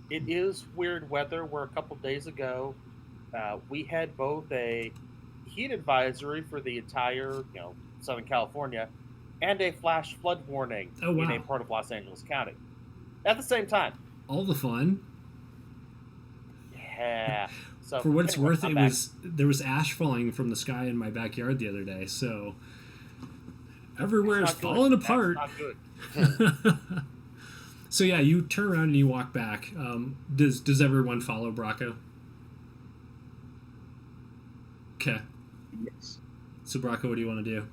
It is weird weather. Where a couple days ago, we had both a heat advisory for the entire, Southern California, and a flash flood warning Oh, wow. in a part of Los Angeles County at the same time. All the fun. Yeah. So For what it's anyway, worth, I'm back. there was ash falling from the sky in my backyard the other day. So everywhere is That's not good. falling That's apart. not good. So yeah, you turn around and you walk back. Does everyone follow Bracco? Okay. Yes. So Bracco, what do you want to do?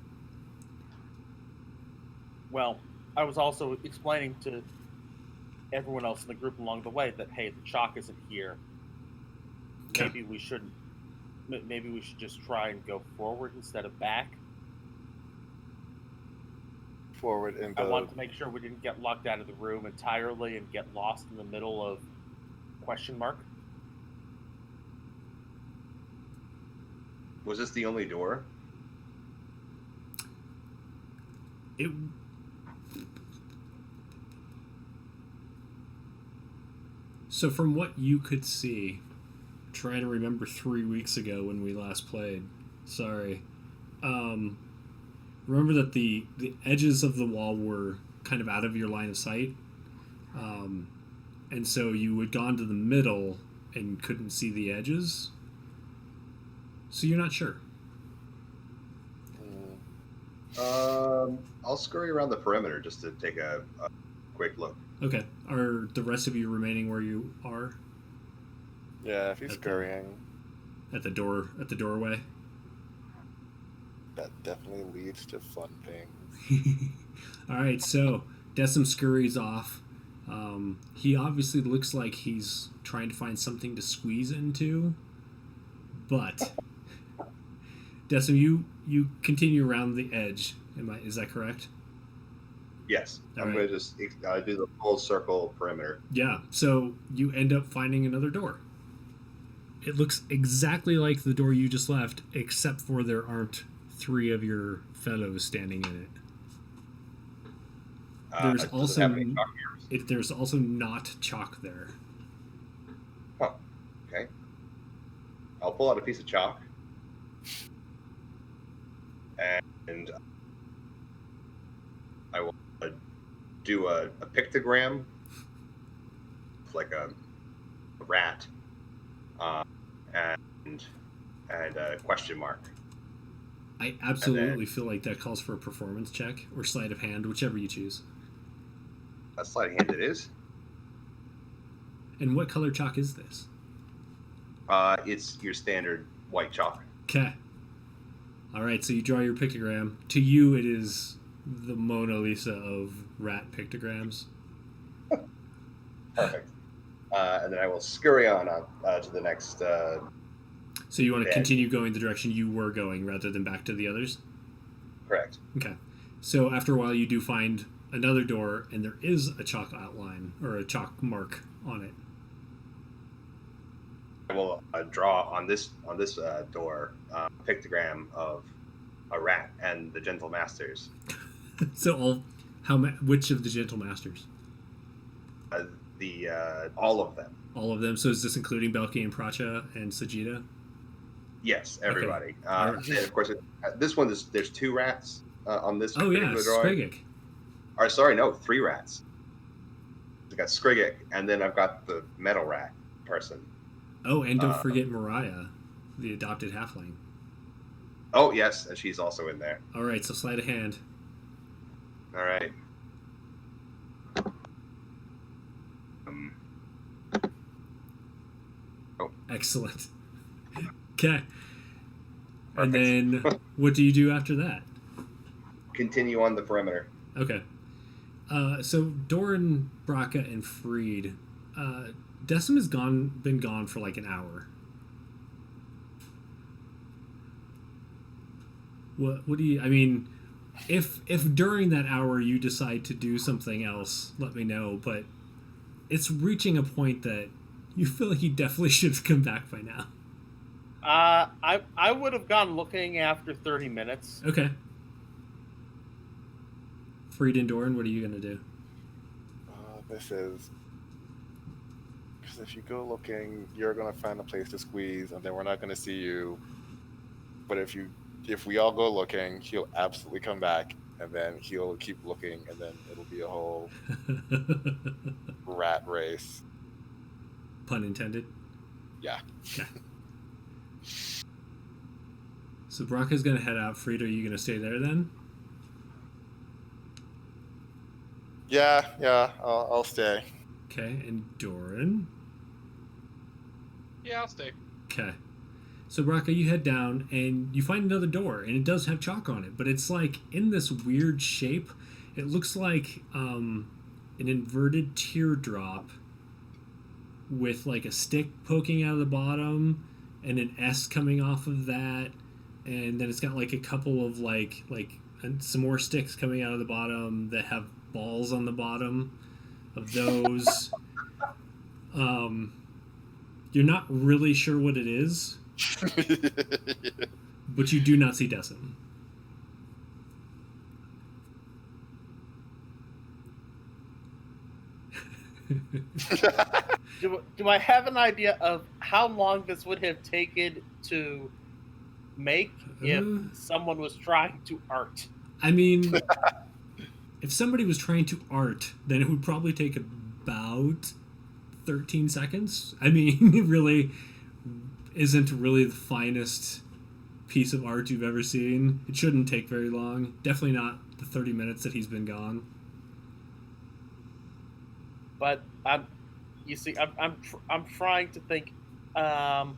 Well, I was also explaining to everyone else in the group along the way that, hey, the chalk isn't here. Okay. Maybe we shouldn't. Maybe we should just try and go forward instead of back. Forward in I the. wanted to make sure we didn't get locked out of the room entirely and get lost in the middle of question mark. Was this the only door? It. So from what you could see, try to remember 3 weeks ago when we last played. Sorry. Remember that the edges of the wall were kind of out of your line of sight, and so you had gone to the middle and couldn't see the edges. So you're not sure. I'll scurry around the perimeter just to take a quick look. Okay. Are the rest of you remaining where you are Yeah, if he's Okay. scurrying, at the doorway? that definitely leads to fun things. All right, so Decim scurries off. He obviously looks like he's trying to find something to squeeze into, but Decim, you continue around the edge. Is that correct? Yes, All I'm right. going to just do the full circle perimeter. Yeah. So you end up finding another door. It looks exactly like the door you just left, except for there aren't 3 of your fellows standing in it. There's does it also have any chalk mirrors? there's also not chalk there. Oh, okay. I'll pull out a piece of chalk and I will do a pictogram, like a rat, and a question mark. I absolutely feel like that calls for a performance check or sleight of hand, whichever you choose. A sleight of hand it is. And what color chalk is this? It's your standard white chalk. Okay. All right, so you draw your pictogram. To you, it is the Mona Lisa of rat pictograms. Perfect. And then I will scurry on to the next. So you want to Yeah. continue going the direction you were going rather than back to the others? Correct. Okay. So after a while, you do find another door, and there is a chalk outline or a chalk mark on it. I will draw on this door a pictogram of a rat and the gentle masters. So which of the Gentle Masters? All of them. All of them. So is this including Belki and Pracha and Sajida? Yes, everybody. All right. And of course, this one there's 2 rats on this Oh yeah, particular drawing. Skrigic. Or sorry, no, 3 rats. I've got Skrigic, and then I've got the metal rat person. Oh, and don't forget Mariah, the adopted halfling. Oh yes, and she's also in there. All right, so sleight of hand. All right. Um, Excellent. Okay. And Perfect. then what do you do after that? Continue on the perimeter. Okay. So Doran, Braca, and Freed, Decim has been gone for like an hour. What do you? I mean, if during that hour you decide to do something else, let me know. But it's reaching a point that you feel like he definitely should have come back by now. I would have gone looking after 30 minutes. Okay. Freed and Doran, what are you gonna do? This is because if you go looking, you're gonna find a place to squeeze, and then we're not gonna see you. But if we all go looking, he'll absolutely come back, and then he'll keep looking, and then it'll be a whole rat race. Pun intended. Yeah. Okay. So Braca's gonna head out. Freed, are you gonna stay there then? Yeah, I'll stay. Okay, and Doran. Yeah, I'll stay. Okay. So Braca, you head down and you find another door, and it does have chalk on it, but it's like in this weird shape. It looks like an inverted teardrop with like a stick poking out of the bottom and an S coming off of that, and then it's got like a couple of like and some more sticks coming out of the bottom that have balls on the bottom of those. You're not really sure what it is, but you do not see Decim. Do I have an idea of how long this would have taken to make if someone was trying to art? I mean, if somebody was trying to art, then it would probably take about 13 seconds. I mean, it really isn't really the finest piece of art you've ever seen. It shouldn't take very long. Definitely not the 30 minutes that he's been gone. But I'm trying to think. Are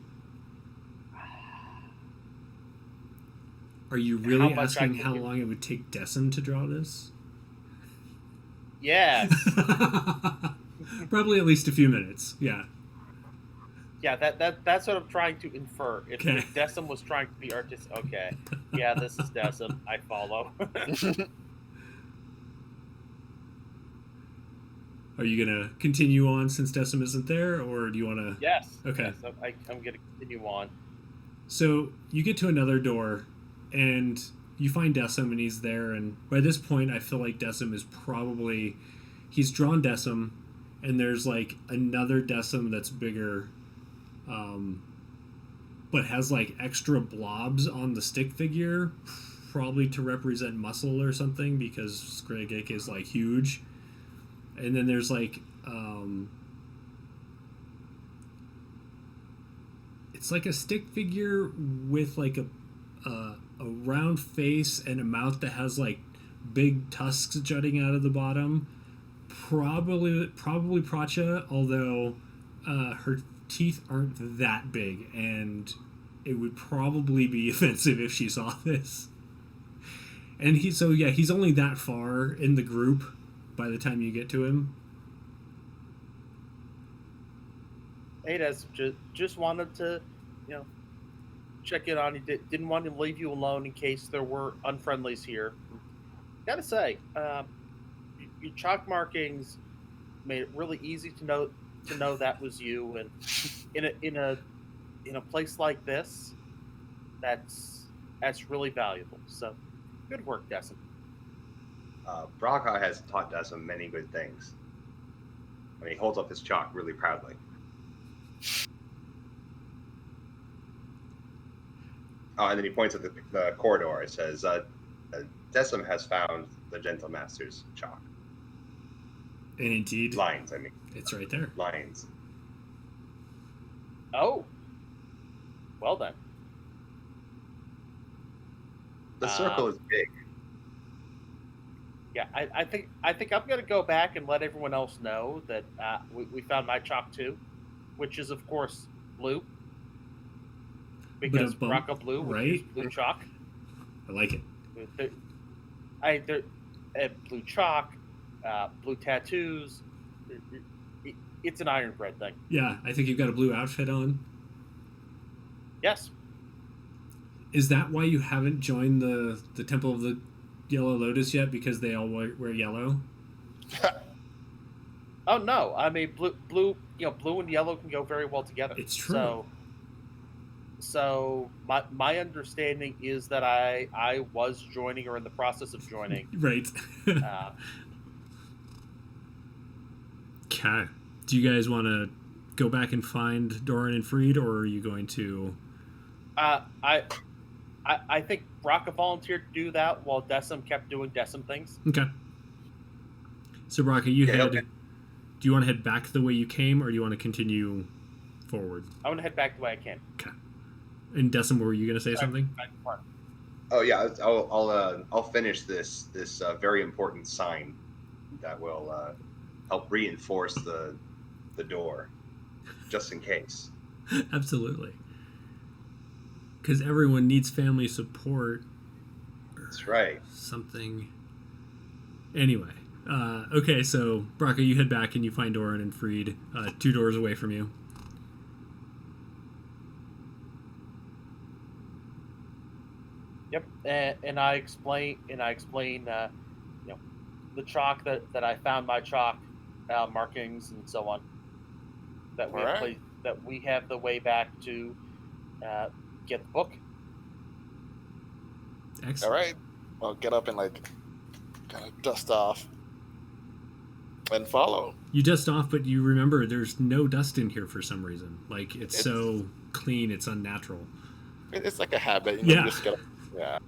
you really asking how long it would take Decim to draw this? Yes. Probably at least a few minutes. Yeah. Yeah, that's what I'm trying to infer. If Okay. Decim was trying to be artist, okay. Yeah, this is Decim. I follow. Are you gonna continue on since Decim isn't there, or do you want to? Yes. Okay. Yes, I'm going to continue on. So you get to another door, and you find Decim, and he's there. And by this point, I feel like Decim is probably he's drawn Decim, and there's like another Decim that's bigger, but has like extra blobs on the stick figure, probably to represent muscle or something, because Skragik is like huge. And then there's like it's like a stick figure with like a round face and a mouth that has like big tusks jutting out of the bottom. Probably Pracha, although her teeth aren't that big, and it would probably be offensive if she saw this. And he's only that far in the group by the time you get to him. Hey, Des, just wanted to, check in on you. Didn't want to leave you alone in case there were unfriendlies here. Gotta say, your chalk markings made it really easy to know that was you, and in a place like this, that's really valuable. So, good work, Decim. Braca has taught Decim many good things. I mean, he holds up his chalk really proudly. And then he points at the corridor. It says, Decim has found the Gentle Master's chalk. And indeed, Lines, I mean. it's right there. Lines. Oh. Well then. The circle is big. Yeah, I think I'm gonna go back and let everyone else know that we found my chalk too, which is of course blue because bump, Rocco blue, which is right? blue chalk. I like it. There- there, blue chalk, blue tattoos. It's an ironbred thing. Yeah, I think you've got a blue outfit on. Yes. Is that why you haven't joined the Temple of the Yellow Lotus yet? Because they all wear yellow? Oh no! I mean, blue. Blue and yellow can go very well together. It's true. So my understanding is that I was joining or in the process of joining. Right. uh, Okay. Do you guys want to go back and find Doran and Freed, or are you going to? I think Rocca volunteered to do that while Decim kept doing Decim things. Okay. So, Braca, Okay. Do you want to head back the way you came, or do you want to continue forward? I want to head back the way I came. Okay. And Decim, were you going to say something? Oh yeah, I'll finish this very important sign that will help reinforce the door, just in case. Absolutely. Because everyone needs family support. That's right. Something. Anyway. Okay, so, Braca, you head back and you find Doran and Freed 2 doors away from you. Yep, and I explain the chalk that I found my chalk markings and so on. That we Alright. that we have the way back to get the book. Excellent. All right. Well, get up and like kind of dust off and follow. You dust off, but you remember there's no dust in here for some reason. Like, it's so clean, it's unnatural. It's like a habit. Yeah. You just gotta, yeah.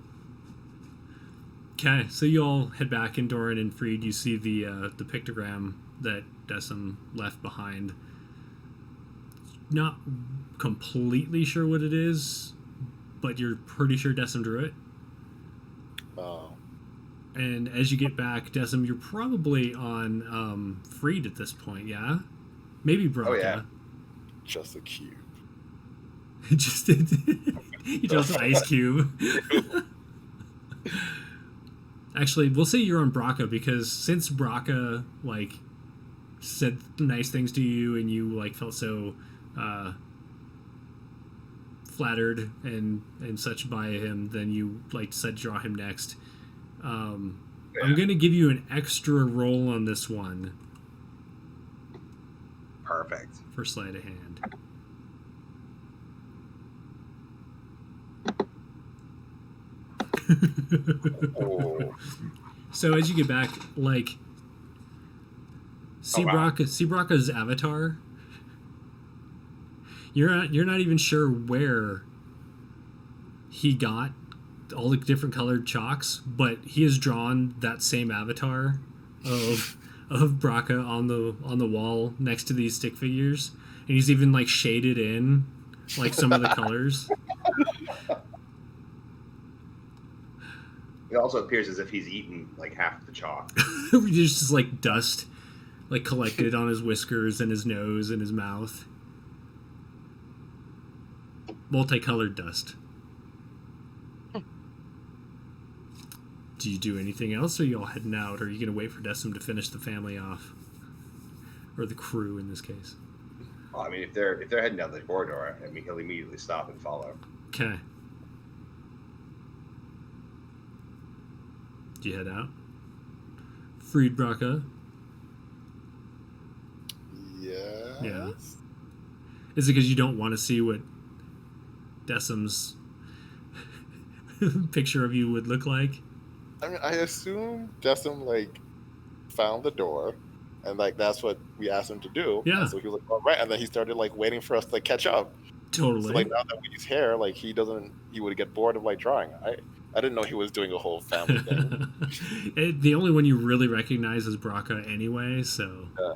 Okay, so you all head back, and Doran and Freed, you see the pictogram that Decim left behind. Not completely sure what it is, but you're pretty sure Decim drew it. Oh. And as you get back, Decim, you're probably on Freed at this point, yeah? Maybe Braca. Oh, yeah. Just a cube. Just you just an ice cube. Actually, we'll say you're on Braca because since Braca like said nice things to you and you like felt so flattered and such by him, then you like said draw him next. I'm gonna give you an extra roll on this one Perfect. for sleight of hand. Oh. So as you get back, like, see wow. Braca's avatar. You're not even sure where he got all the different colored chalks, but he has drawn that same avatar of Braca on the wall next to these stick figures, and he's even like shaded in like some of the colors. It also appears as if he's eaten like half the chalk. There's just like dust like collected on his whiskers and his nose and his mouth. Multicolored dust. Do you do anything else, or are you all heading out, or are you going to wait for Decim to finish the family off? Or the crew, in this case. Well, I mean, if they're heading down the corridor, I mean, he'll immediately stop and follow. Okay. Do you head out? Freed Braca? Yeah. Yeah. Is it because you don't want to see what Decim's picture of you would look like? I mean, I assume Decim like found the door, and like that's what we asked him to do. Yeah. And so he was like, all right, and then he started like waiting for us to like, catch up. Totally. So like now that we use hair, like he would get bored of like drawing. I didn't know he was doing a whole family thing. The only one you really recognize is Braca anyway, so. Yeah.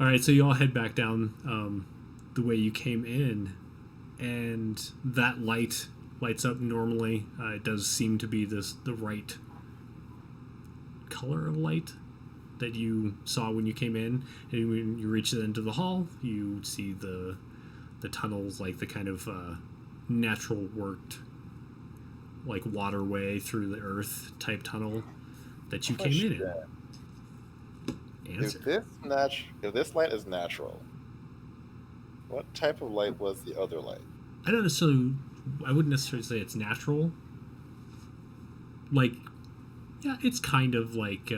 All right, so you all head back down the way you came in, and that lights up normally. It does seem to be the right color of light that you saw when you came in. And when you reach the end of the hall, you see the tunnels, like the kind of natural worked, like waterway through the earth type tunnel that you came in. Answer. If this light is natural, what type of light was the other light? I wouldn't necessarily say it's natural. Like, yeah, it's kind of like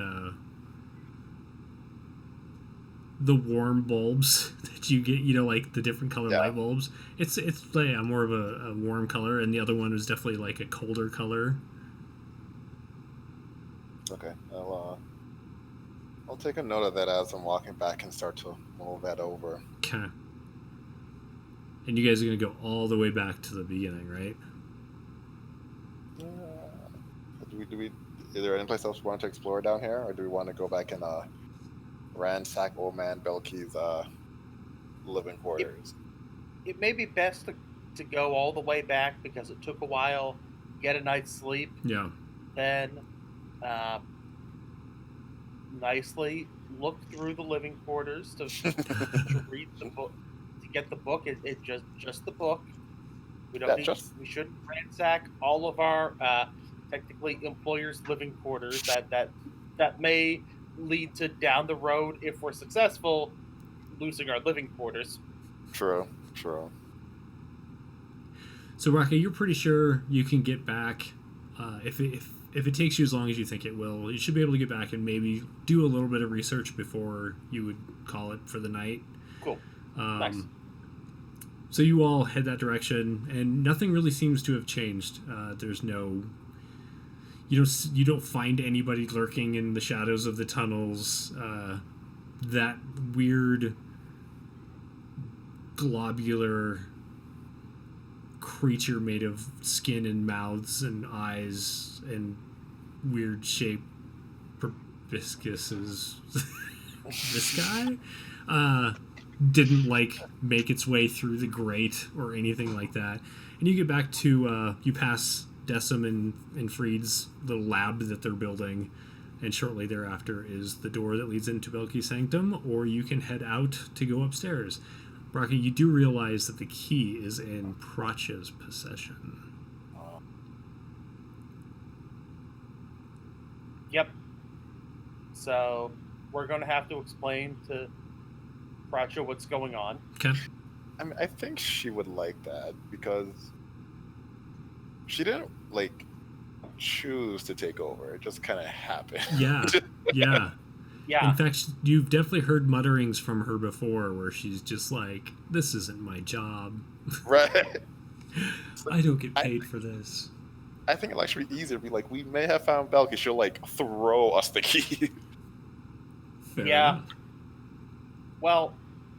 the warm bulbs that you get, like the different color light bulbs. It's more of a warm color, and the other one was definitely like a colder color. Okay, I'll take a note of that as I'm walking back and start to mull that over. Okay. And you guys are going to go all the way back to the beginning, right? Is there any place else we want to explore down here, or do we want to go back and ransack old man Belki's living quarters? It may be best to go all the way back because it took a while, get a night's sleep. Yeah. Then nicely look through the living quarters to read the book, to get the book. It's just the book. We don't we shouldn't ransack all of our technically employers' living quarters. That may lead to down the road, if we're successful, losing our living quarters. True. So Rocky, you're pretty sure you can get back if it takes you as long as you think it will. You should be able to get back and maybe do a little bit of research before you would call it for the night. Cool. Nice. So you all head that direction, and nothing really seems to have changed. There's no, you don't find anybody lurking in the shadows of the tunnels. That weird globular creature made of skin and mouths and eyes and weird shaped proboscises. This guy didn't make its way through the grate or anything like that. And you get back to you pass Decim and Freed's little lab that they're building, and shortly thereafter is the door that leads into Belki's sanctum, or you can head out to go upstairs. Rocky, you do realize that the key is in Pracha's possession. Yep. So we're going to have to explain to Pracha what's going on. Okay. I mean, I think she would like that because she didn't choose to take over. It just kind of happened. Yeah. Yeah. In fact, you've definitely heard mutterings from her before where she's just like, this isn't my job. Right. I don't get paid for this. I think it'll actually be easier to be like, we may have found Belki. She'll throw us the key. Fair Yeah. enough. Well,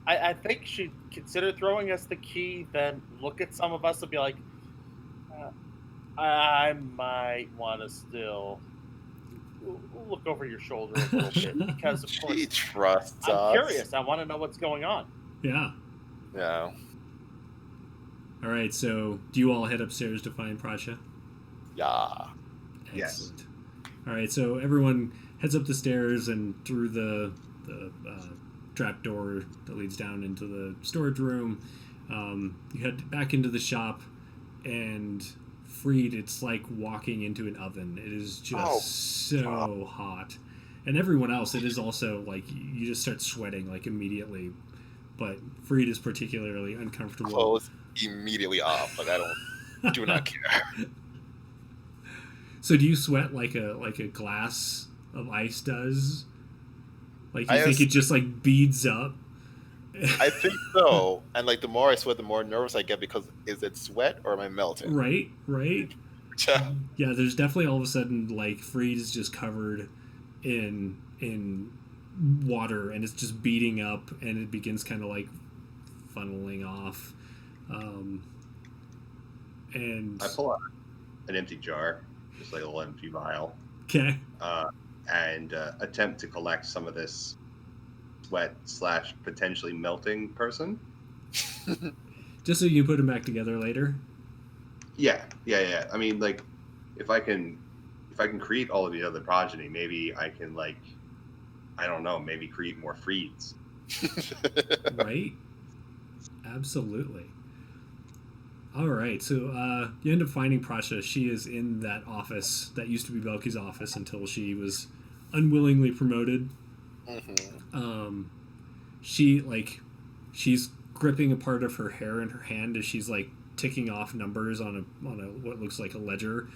I think she'd consider throwing us the key, then look at some of us and be like, I might want to still look over your shoulder a little bit because, of course, She trusts us. I'm curious. I want to know what's going on. Yeah. Yeah. All right, so do you all head upstairs to find Pracha? Yeah. Yes. Excellent. All right, so everyone heads up the stairs and through the trap door that leads down into the storage room. You head back into the shop, and Freed, it's like walking into an oven. It is just so hot. And everyone else, it is also you just start sweating immediately. But Freed is particularly uncomfortable. Clothes immediately off. I do not care. So do you sweat like a glass of ice does? You think it just beads up? I think so. And the more I sweat, the more nervous I get because is it sweat or am I melting? Right. Yeah. Yeah, there's definitely all of a sudden Freed is just covered in water, and it's just beating up, and it begins kind of funneling off. And I pull out an empty jar, just a little empty vial, okay. And attempt to collect some of this sweat / potentially melting person. Just so you can put them back together later. Yeah. I mean, if I can if I can create all of the other progeny, maybe I can, like, I don't know, maybe create more Freeds. Right? Absolutely. All right, so you end up finding Prasha. She is in that office that used to be Belki's office until she was unwillingly promoted. She's gripping a part of her hair in her hand as she's like ticking off numbers on a what looks like a ledger.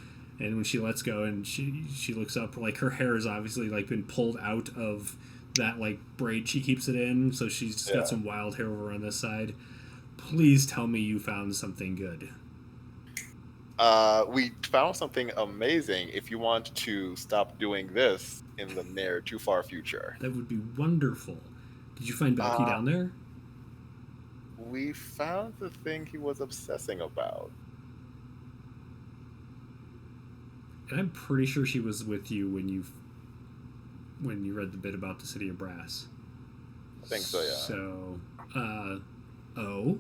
And when she lets go and she looks up, like her hair has obviously like been pulled out of that like braid she keeps it in, so she's got some wild hair over on this side. Please tell me you found something good. We found something amazing if you want to stop doing this in the near too far future. That would be wonderful. Did you find Belki down there? We found the thing he was obsessing about. And I'm pretty sure she was with you when you read the bit about the City of Brass. I think so, yeah. So, Uh-oh.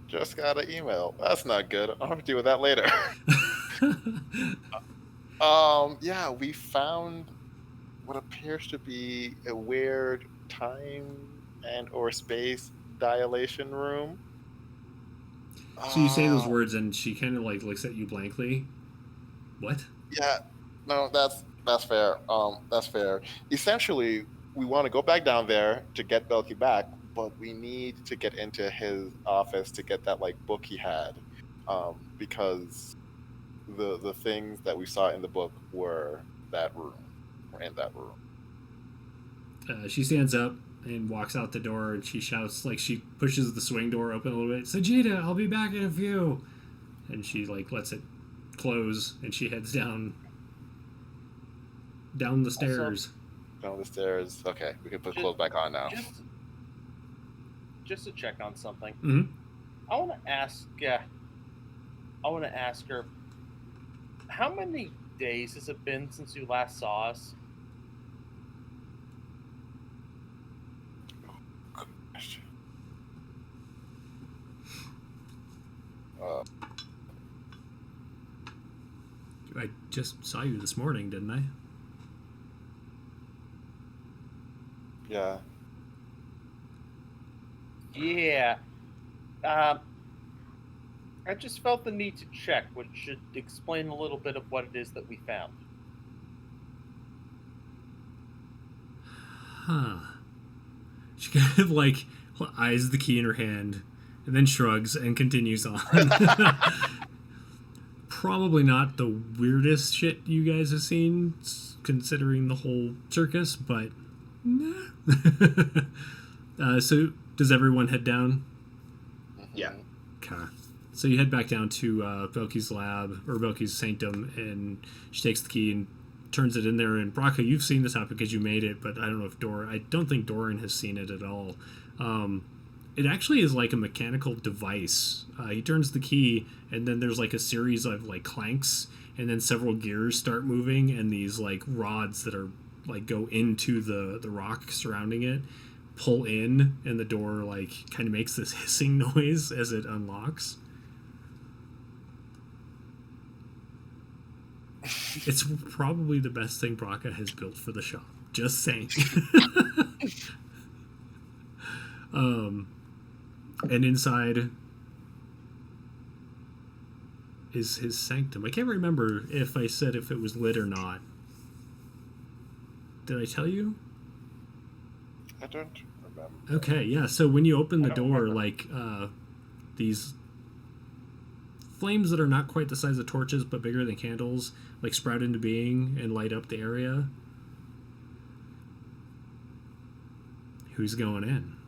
Just got an email. That's not good. I'll have to deal with that later. Yeah, we found what appears to be a weird time and or space dilation room. So you say those words and she kind of like looks at you blankly. What? Yeah, no, that's fair. That's fair. Essentially, we want to go back down there to get Belki back, but we need to get into his office to get that like book he had, because the things that we saw in the book were in that room. She stands up and walks out the door, and she shouts, like she pushes the swing door open a little bit. Sajida, I'll be back in a few. And she like lets it close, and she heads down the stairs. Down the stairs. Okay, we can put clothes back on now. Just to check on something. Mm-hmm. I want to ask her, how many days has it been since you last saw us? I just saw you this morning, didn't I? Yeah. Yeah. I just felt the need to check, which should explain a little bit of what it is that we found. Huh. She kind of like eyes the key in her hand and then shrugs and continues on. Probably not the weirdest shit you guys have seen, considering the whole circus, but so does everyone head down? Yeah. Okay. So you head back down to Belki's lab, or Belki's sanctum, and she takes the key and turns it in there. And Braca, you've seen this happen because you made it, but I don't know if I don't think Doran has seen it at all. It actually is like a mechanical device. He turns the key, and then there's like a series of like clanks, and then several gears start moving, and these like rods that are like go into the rock surrounding it pull in, and the door like kind of makes this hissing noise as it unlocks. It's probably the best thing Braca has built for the shop. Just saying. And inside is his sanctum. I can't remember if I said if it was lit or not. Did I tell you? I don't remember. Okay, yeah. So when you open the door, like these flames that are not quite the size of torches but bigger than candles, like sprout into being and light up the area. Who's going in?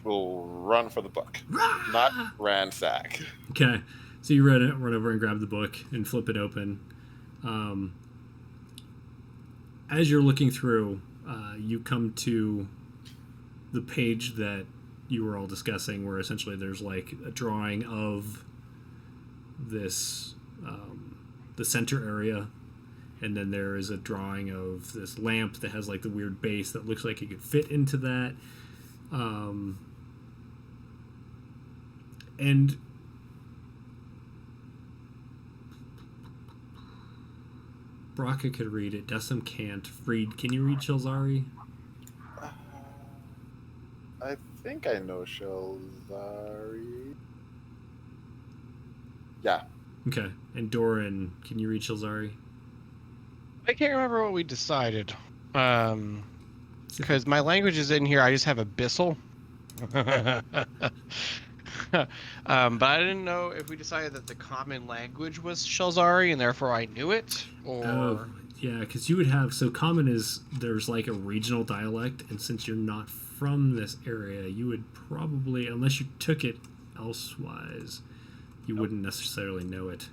We'll run for the book, not ransack. Okay, so you run over and grab the book and flip it open. As you're looking through, you come to the page that you were all discussing, where essentially there's like a drawing of this, the center area, and then there is a drawing of this lamp that has like the weird base that looks like it could fit into that. And Braca could read it. Decim can't. Freed, can you read Shilzari? I think I know Shilzari. Yeah. Okay. And Doran, can you read Shilzari? I can't remember what we decided. Because my language is in here. I just have Abyssal. But I didn't know if we decided that the common language was Shilzari and therefore I knew it, or... Oh, yeah, because you would have... So common is... There's like a regional dialect, and since you're not from this area, you would probably... Unless you took it elsewise, you wouldn't necessarily know it.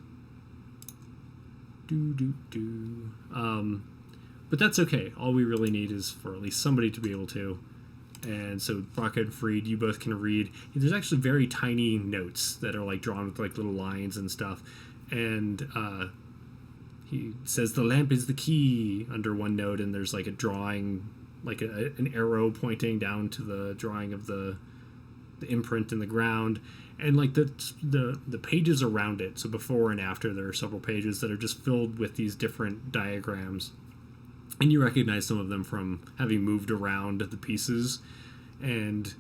But that's okay. All we really need is for at least somebody to be able to. And so Braca and Freed, you both can read. There's actually very tiny notes that are like drawn with like little lines and stuff. And he says the lamp is the key under one note, and there's like a drawing, like an arrow pointing down to the drawing of the imprint in the ground. And like the pages around it, so before and after, there are several pages that are just filled with these different diagrams. And you recognize some of them from having moved around the pieces. And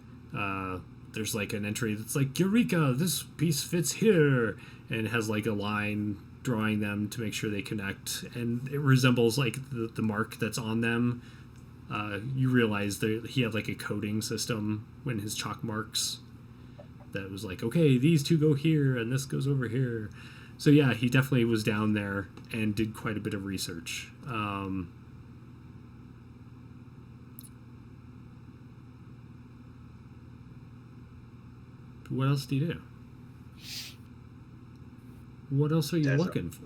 there's like an entry that's like, Eureka, this piece fits here. And it has like a line drawing them to make sure they connect. And it resembles like the mark that's on them. You realize that he had like a coding system when his chalk marks that was like, okay, these two go here and this goes over here. So yeah, he definitely was down there and did quite a bit of research. What else do you do? What else are you looking for?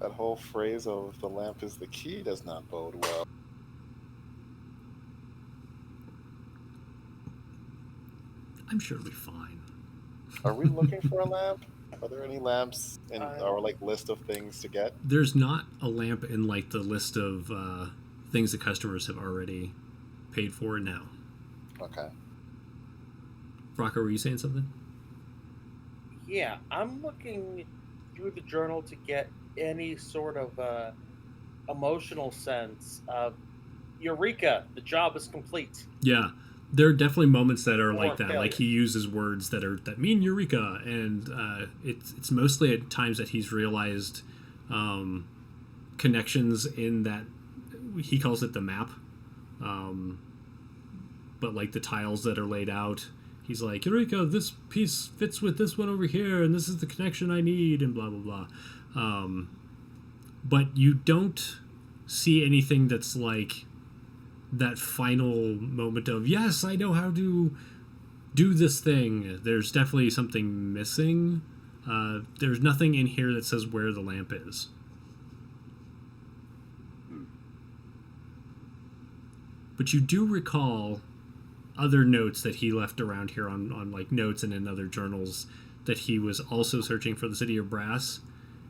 That whole phrase of the lamp is the key does not bode well. I'm sure it'll be fine. Are we looking for a lamp? Are there any lamps in our like list of things to get? There's not a lamp in like the list of things the customers have already paid for now. Okay. Braca, were you saying something? Yeah, I'm looking through the journal to get any sort of emotional sense of Eureka, the job is complete. Yeah, there are definitely moments that are Or like that. failure. Like he uses words that mean Eureka, and it's mostly at times that he's realized connections in that he calls it the map, but like the tiles that are laid out. He's like, Eureka, this piece fits with this one over here, and this is the connection I need, and blah, blah, blah. But you don't see anything that's like that final moment of, yes, I know how to do this thing. There's definitely something missing. There's nothing in here that says where the lamp is. But you do recall other notes that he left around here on like notes and in other journals that he was also searching for the city of brass,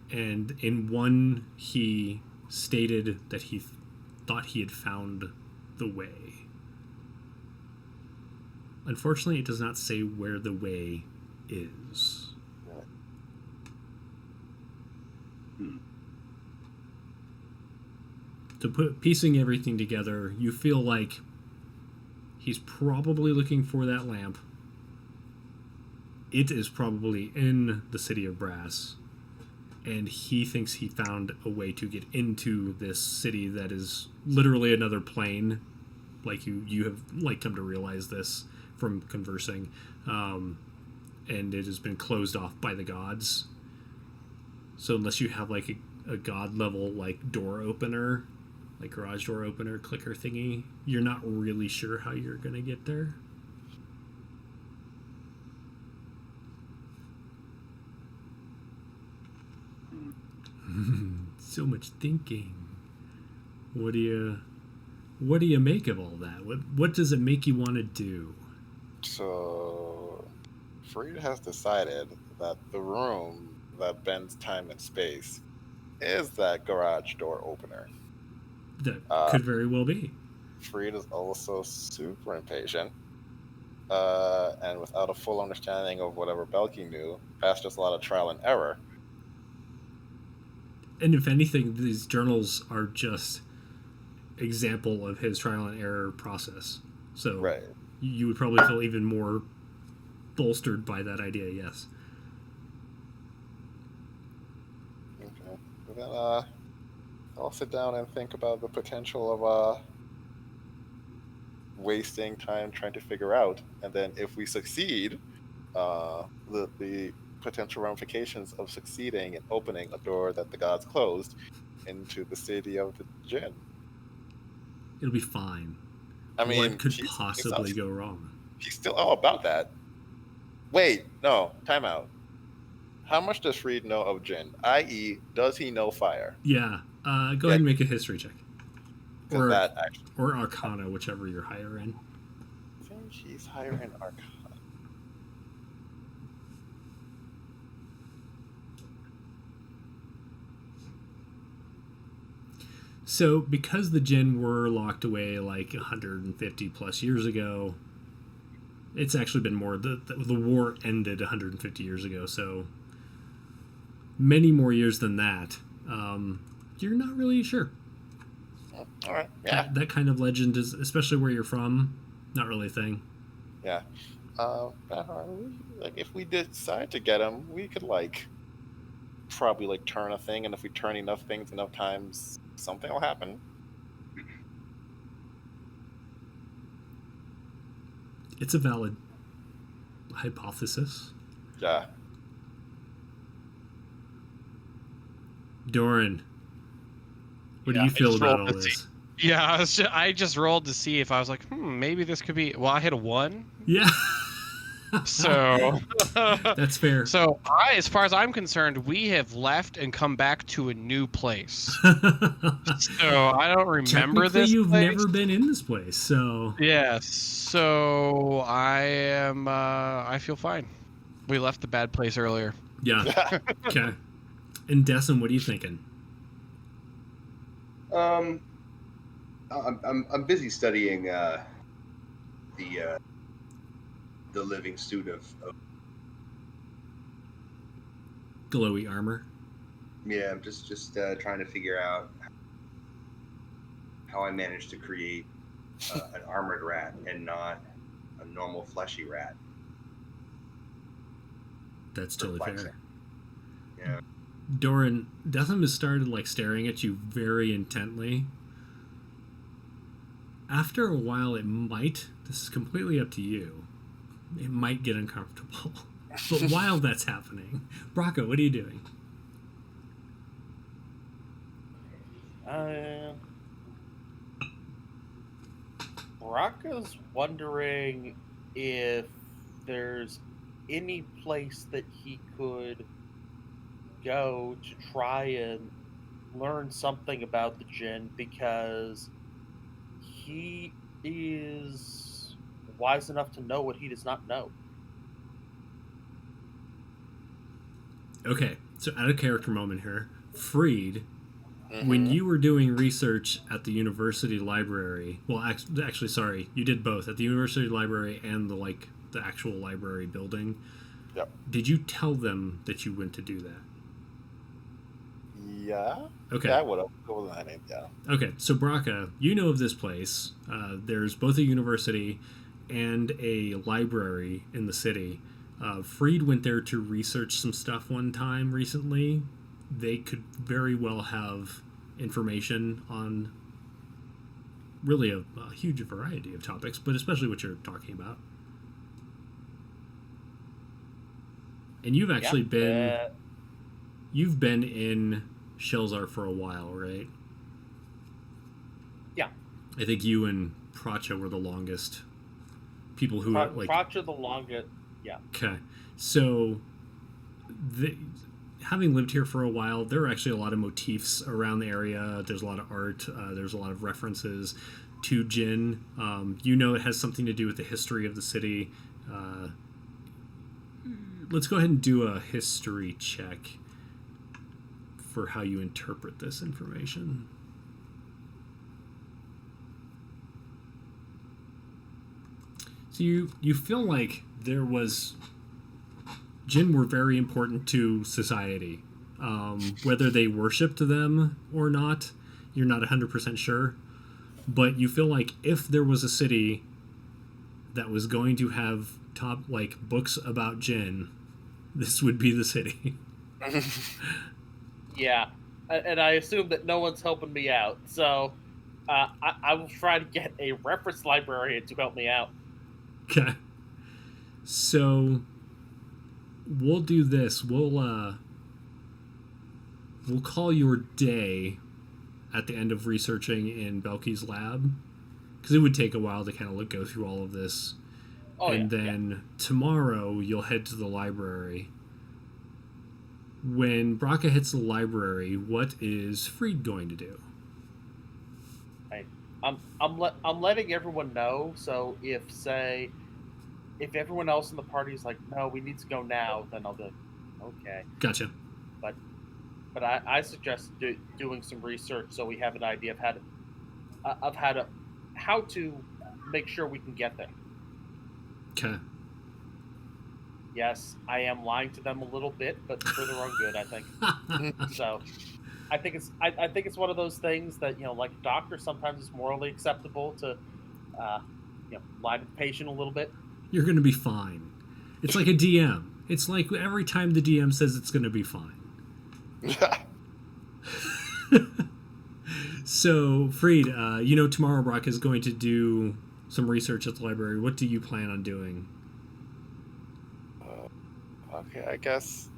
and in one he stated that he thought he had found the way. Unfortunately, it does not say where the way is. To piecing everything together, you feel like he's probably looking for that lamp. It is probably in the city of brass, and he thinks he found a way to get into this city that is literally another plane. Like you have like come to realize this from conversing, and it has been closed off by the gods. So unless you have like a god level like door opener, like garage door opener clicker thingy, you're not really sure how you're gonna get there. So much thinking. What do you make of all that? What does it make you want to do? So Freed has decided that the room that bends time and space is that garage door opener. That could very well be. Freed is also super impatient, and without a full understanding of whatever Belki knew, past just a lot of trial and error. And if anything, these journals are just example of his trial and error process. So Right. you would probably feel even more bolstered by that idea, yes. Okay. Well, then, I'll sit down and think about the potential of wasting time trying to figure out, and then if we succeed, the potential ramifications of succeeding in opening a door that the gods closed into the city of the Jinn. It'll be fine. I mean, what could possibly go wrong? He's still all about that. Wait, no, time out. How much does Freed know of Jinn? I.e., does he know fire? Yeah. Go ahead and make a history check. Or, That actually, or Arcana, whichever you're higher in. I think he's higher in Arcana. So, because the Jinn were locked away like 150 plus years ago, it's actually been more. The war ended 150 years ago, so many more years than that. You're not really sure. All right, yeah. That kind of legend is, especially where you're from, not really a thing. Yeah. Like, if we decide to get him, we could, like, probably, like, turn a thing, and if we turn enough things enough times, something will happen. It's a valid hypothesis. Yeah. Doran, what do Yeah, you I feel just about rolled all to this? see. Yeah, I just rolled to see if I was like, maybe this could be. Well, I hit a 1, Yeah. so That's fair. So as far as I'm concerned, we have left and come back to a new place. So I don't remember Technically, this. you've place. never been in this place, so Yeah, so I am. I feel fine. We left the bad place earlier. yeah. Okay. And Desmond, what are you thinking? I'm busy studying the living suit of Glowy armor. yeah. I'm just trying to figure out how I managed to create an armored rat and not a normal fleshy rat. That's totally fair. Perplexing. Yeah. Doran, Desmond has started like staring at you very intently. After a while, this is completely up to you, it might get uncomfortable. But while that's happening, Bracco, what are you doing? Rocco's wondering if there's any place that he could go to try and learn something about the Jinn, because he is wise enough to know what he does not know. Okay, so out of character moment here. Freed, when you were doing research at the university library, well, actually, sorry, you did both at the university library and the actual library building. Yep. Did you tell them that you went to do that? Yeah. Okay. Yeah, I would have. Go with that name. Yeah. Okay, so Braca, you know of this place. There's both a university and a library in the city. Freed went there to research some stuff one time recently. They could very well have information on really a huge variety of topics, but especially what you're talking about. And you've actually you've been in Shelzar for a while, right? Yeah. I think you and Pracha were the longest people who were like... Pracha the longest, yeah. Okay. So, having lived here for a while, there are actually a lot of motifs around the area. There's a lot of art. There's a lot of references to Jinn. You know it has something to do with the history of the city. Let's go ahead and do a history check for how you interpret this information. So you feel like there was... Jinn were very important to society. Whether they worshipped them or not, you're not 100% sure. But you feel like if there was a city that was going to have top like books about Jinn, this would be the city. Yeah, and I assume that no one's helping me out, so I will try to get a reference librarian to help me out. Okay. So we'll do this. We'll call your day at the end of researching in Belki's lab, because it would take a while to kind of go through all of this. And then tomorrow you'll head to the library. When Braca hits the library, what is Freed going to do? I'm letting everyone know. So if everyone else in the party is like, no, we need to go now, then I'll be like, okay. Gotcha. But I suggest doing some research so we have an idea of how to make sure we can get there. Okay. Yes, I am lying to them a little bit, but for their own good, I think. So, I think it's one of those things that, like a doctor, sometimes it's morally acceptable to, lie to the patient a little bit. You're going to be fine. It's like a DM. It's like every time the DM says it's going to be fine. So, Freed, tomorrow Brock is going to do some research at the library. What do you plan on doing? Okay, I guess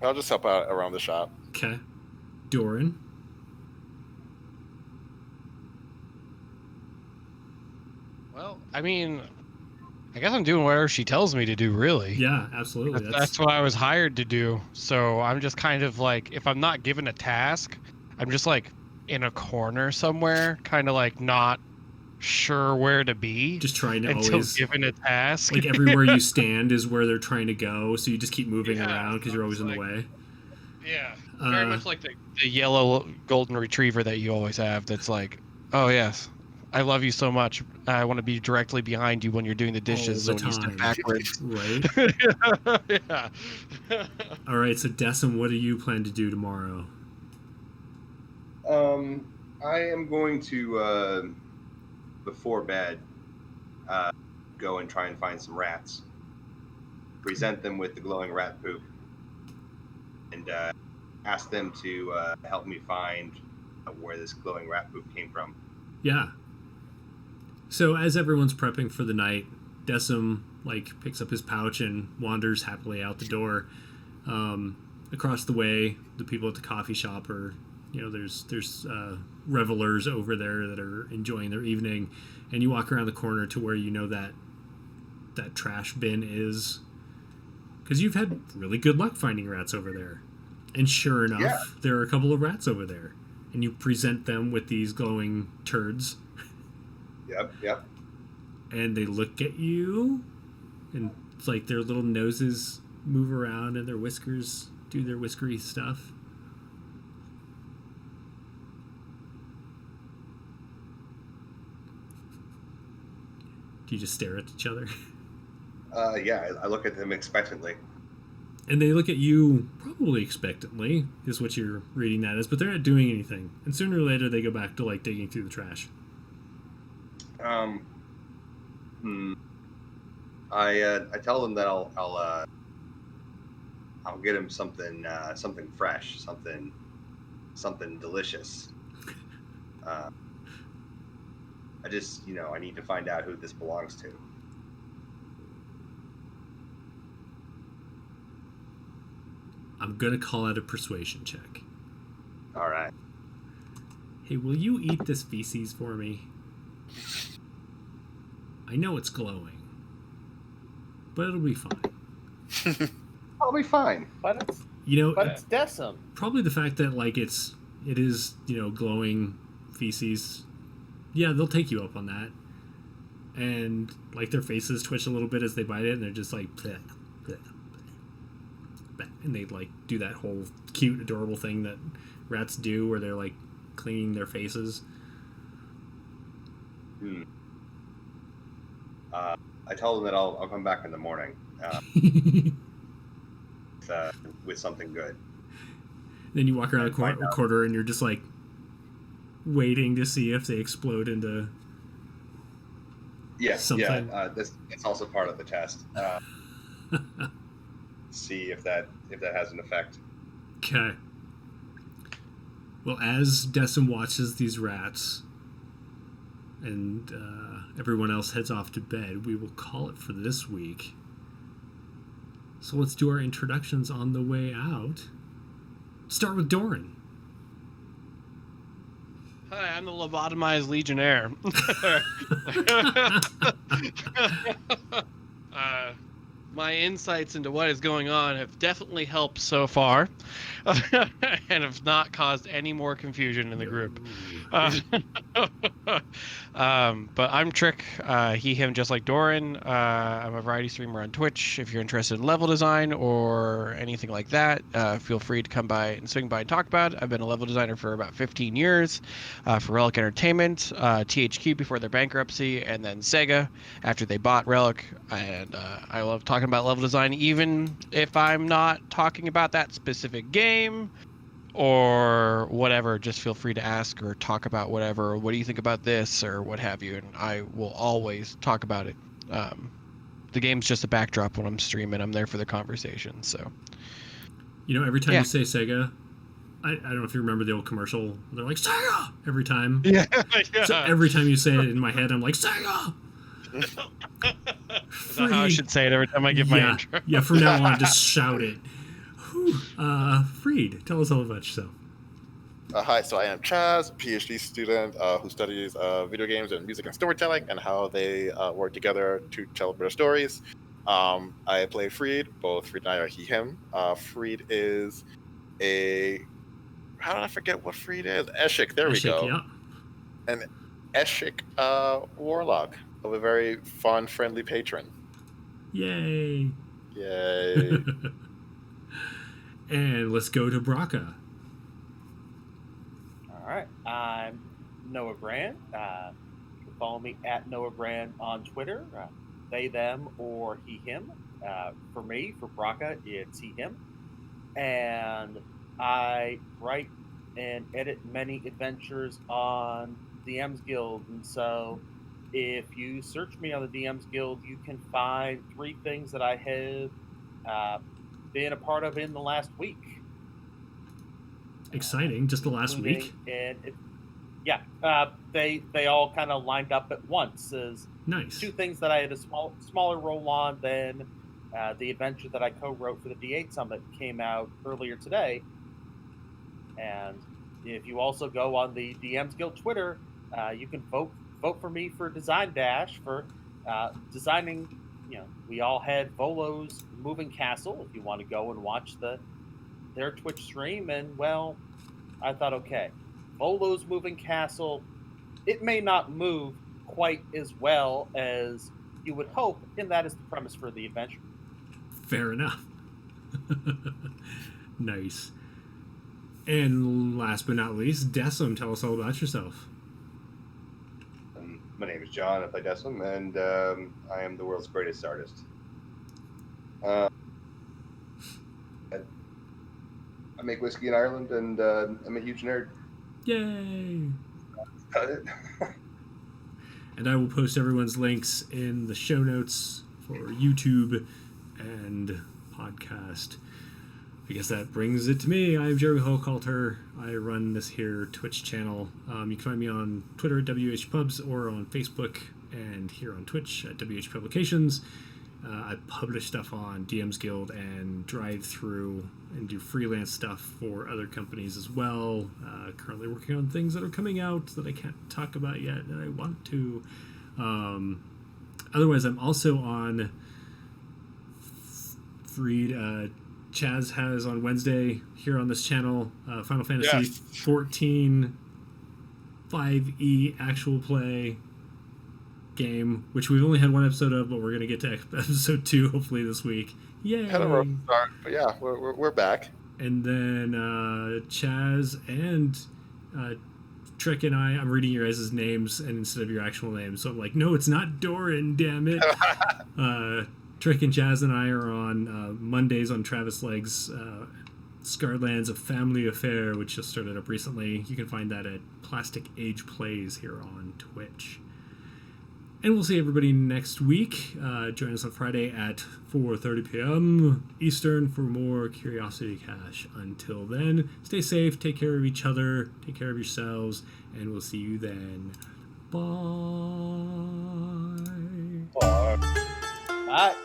I'll just help out around the shop. Okay. Doran? Well, I mean, I guess I'm doing whatever she tells me to do, really. Yeah, absolutely. That's what I was hired to do. So I'm just kind of like, if I'm not given a task, I'm just like in a corner somewhere, kind of like not sure where to be. Just trying to until always given a task. Like everywhere you stand is where they're trying to go, so you just keep moving around because you're always in the way. Yeah, very much like the yellow golden retriever that you always have. That's like, oh yes, I love you so much. I want to be directly behind you when you're doing the dishes, so when you step backwards. Right. Yeah. All right. So, Decim, what do you plan to do tomorrow? I am going to before bed go and try and find some rats. Present them with the glowing rat poop, and ask them to help me find where this glowing rat poop came from. Yeah. So as everyone's prepping for the night, Decim picks up his pouch and wanders happily out the door. Across the way, the people at the coffee shop are, there's revelers over there that are enjoying their evening, and you walk around the corner to where that trash bin is, because you've had really good luck finding rats over there. And sure enough, there are a couple of rats over there. And you present them with these glowing turds. Yep. And they look at you, and it's like their little noses move around and their whiskers do their whiskery stuff. Do you just stare at each other? Yeah, I look at them expectantly. And they look at you probably expectantly, is what you're reading that as, but they're not doing anything. And sooner or later, they go back to digging through the trash. I tell them that I'll get them something fresh, something delicious. I just I need to find out who this belongs to. I'm gonna call out a persuasion check. All right. Hey, will you eat this feces for me? I know it's glowing, but it'll be fine. I'll be fine. But it's it's Decim. Probably the fact that it is glowing feces. Yeah, they'll take you up on that. And their faces twitch a little bit as they bite it, and they're just like, bleh, bleh, bleh. And they do that whole cute, adorable thing that rats do, where they're cleaning their faces. I tell them that I'll come back in the morning. with something good. Then you walk around And the find out. corner and you're just like waiting to see if they explode into Yeah, something. yeah. That's also part of the test. See if that has an effect. Okay. Well, as Decim watches these rats and everyone else heads off to bed, we will call it for this week. So let's do our introductions on the way out. Start with Doran. Hi, I'm the lobotomized legionnaire. My insights into what is going on have definitely helped so far, and have not caused any more confusion in the group. But I'm Tric, he, him, just like Doran. I'm a variety streamer on Twitch. If you're interested in level design or anything like that, feel free to come by and swing by and talk about it. I've been a level designer for about 15 years for Relic Entertainment, THQ before their bankruptcy, and then Sega after they bought Relic. And I love talking about level design, even if I'm not talking about that specific game or whatever. Just feel free to ask or talk about whatever. What do you think about this or what have you? And I will always talk about it. The game's just a backdrop when I'm streaming. I'm there for the conversation. So, You know, every time Yeah. you say Sega, I don't know if you remember the old commercial. They're like, Sega! Every time. yeah. So every time you say it in my head, I'm like, Sega! Is that how I should say it every time I give my intro? Yeah, from now on, just shout it. Whew. Freed, tell us all about yourself. Hi, so I am Chaz, PhD student who studies video games and music and storytelling and how they work together to tell better stories. I play Freed. Both Freed and I are he, him. Freed is a... How did I forget what Freed is? Eshik, there we go. Yeah. An Eshik warlock of a very fun, friendly patron. Yay. Yay. And let's go to Braca. All right, I'm Noah Brand. You can follow me at Noah Brand on Twitter. They, them, or he, him. For me, for Braca, it's he, him. And I write and edit many adventures on DM's Guild. And so if you search me on the DM's Guild, you can find 3 things that I have been a part of in the last week. Exciting. Just the last week? And they all kind of lined up at once as Nice. 2 things that I had a smaller role on. Then the adventure that I co-wrote for the D8 Summit came out earlier today. And if you also go on the DM's Guild Twitter, you can vote for me for Design Dash for designing. We all had Volo's Moving Castle. If you want to go and watch their Twitch stream, and well, I thought, okay, Volo's Moving Castle, it may not move quite as well as you would hope, and that is the premise for the adventure. Fair enough. Nice. And last but not least, Decim, tell us all about yourself. My name is John. I play Decim, and I am the world's greatest artist. I make whiskey in Ireland, and I'm a huge nerd. Yay! Got it. And I will post everyone's links in the show notes for YouTube and podcast. I guess that brings it to me. I'm Jeremy Hochhalter. I run this here Twitch channel. You can find me on Twitter at WHPubs or on Facebook and here on Twitch at WH Publications. I publish stuff on DM's Guild and drive through and do freelance stuff for other companies as well. Currently working on things that are coming out that I can't talk about yet that I want to. Otherwise, I'm also on Freed. Chaz has on Wednesday here on this channel Final Fantasy Yes. 14 5e actual play game, which we've only had 1 episode of, but we're going to get to episode 2 hopefully this week. Yay! Had a rough start, but yeah, we're back. And then Chaz and Tric and I'm reading your guys' names and instead of your actual names, so I'm like, no, it's not Doran, damn it. Tric and Chaz and I are on Mondays on Travis Legg's Scarred Lands, A Family Affair, which just started up recently. You can find that at Plastic Age Plays here on Twitch. And we'll see everybody next week. Join us on Friday at 4:30 p.m. Eastern for more Curiosity Cache. Until then, stay safe, take care of each other, take care of yourselves, and we'll see you then. Bye. Bye.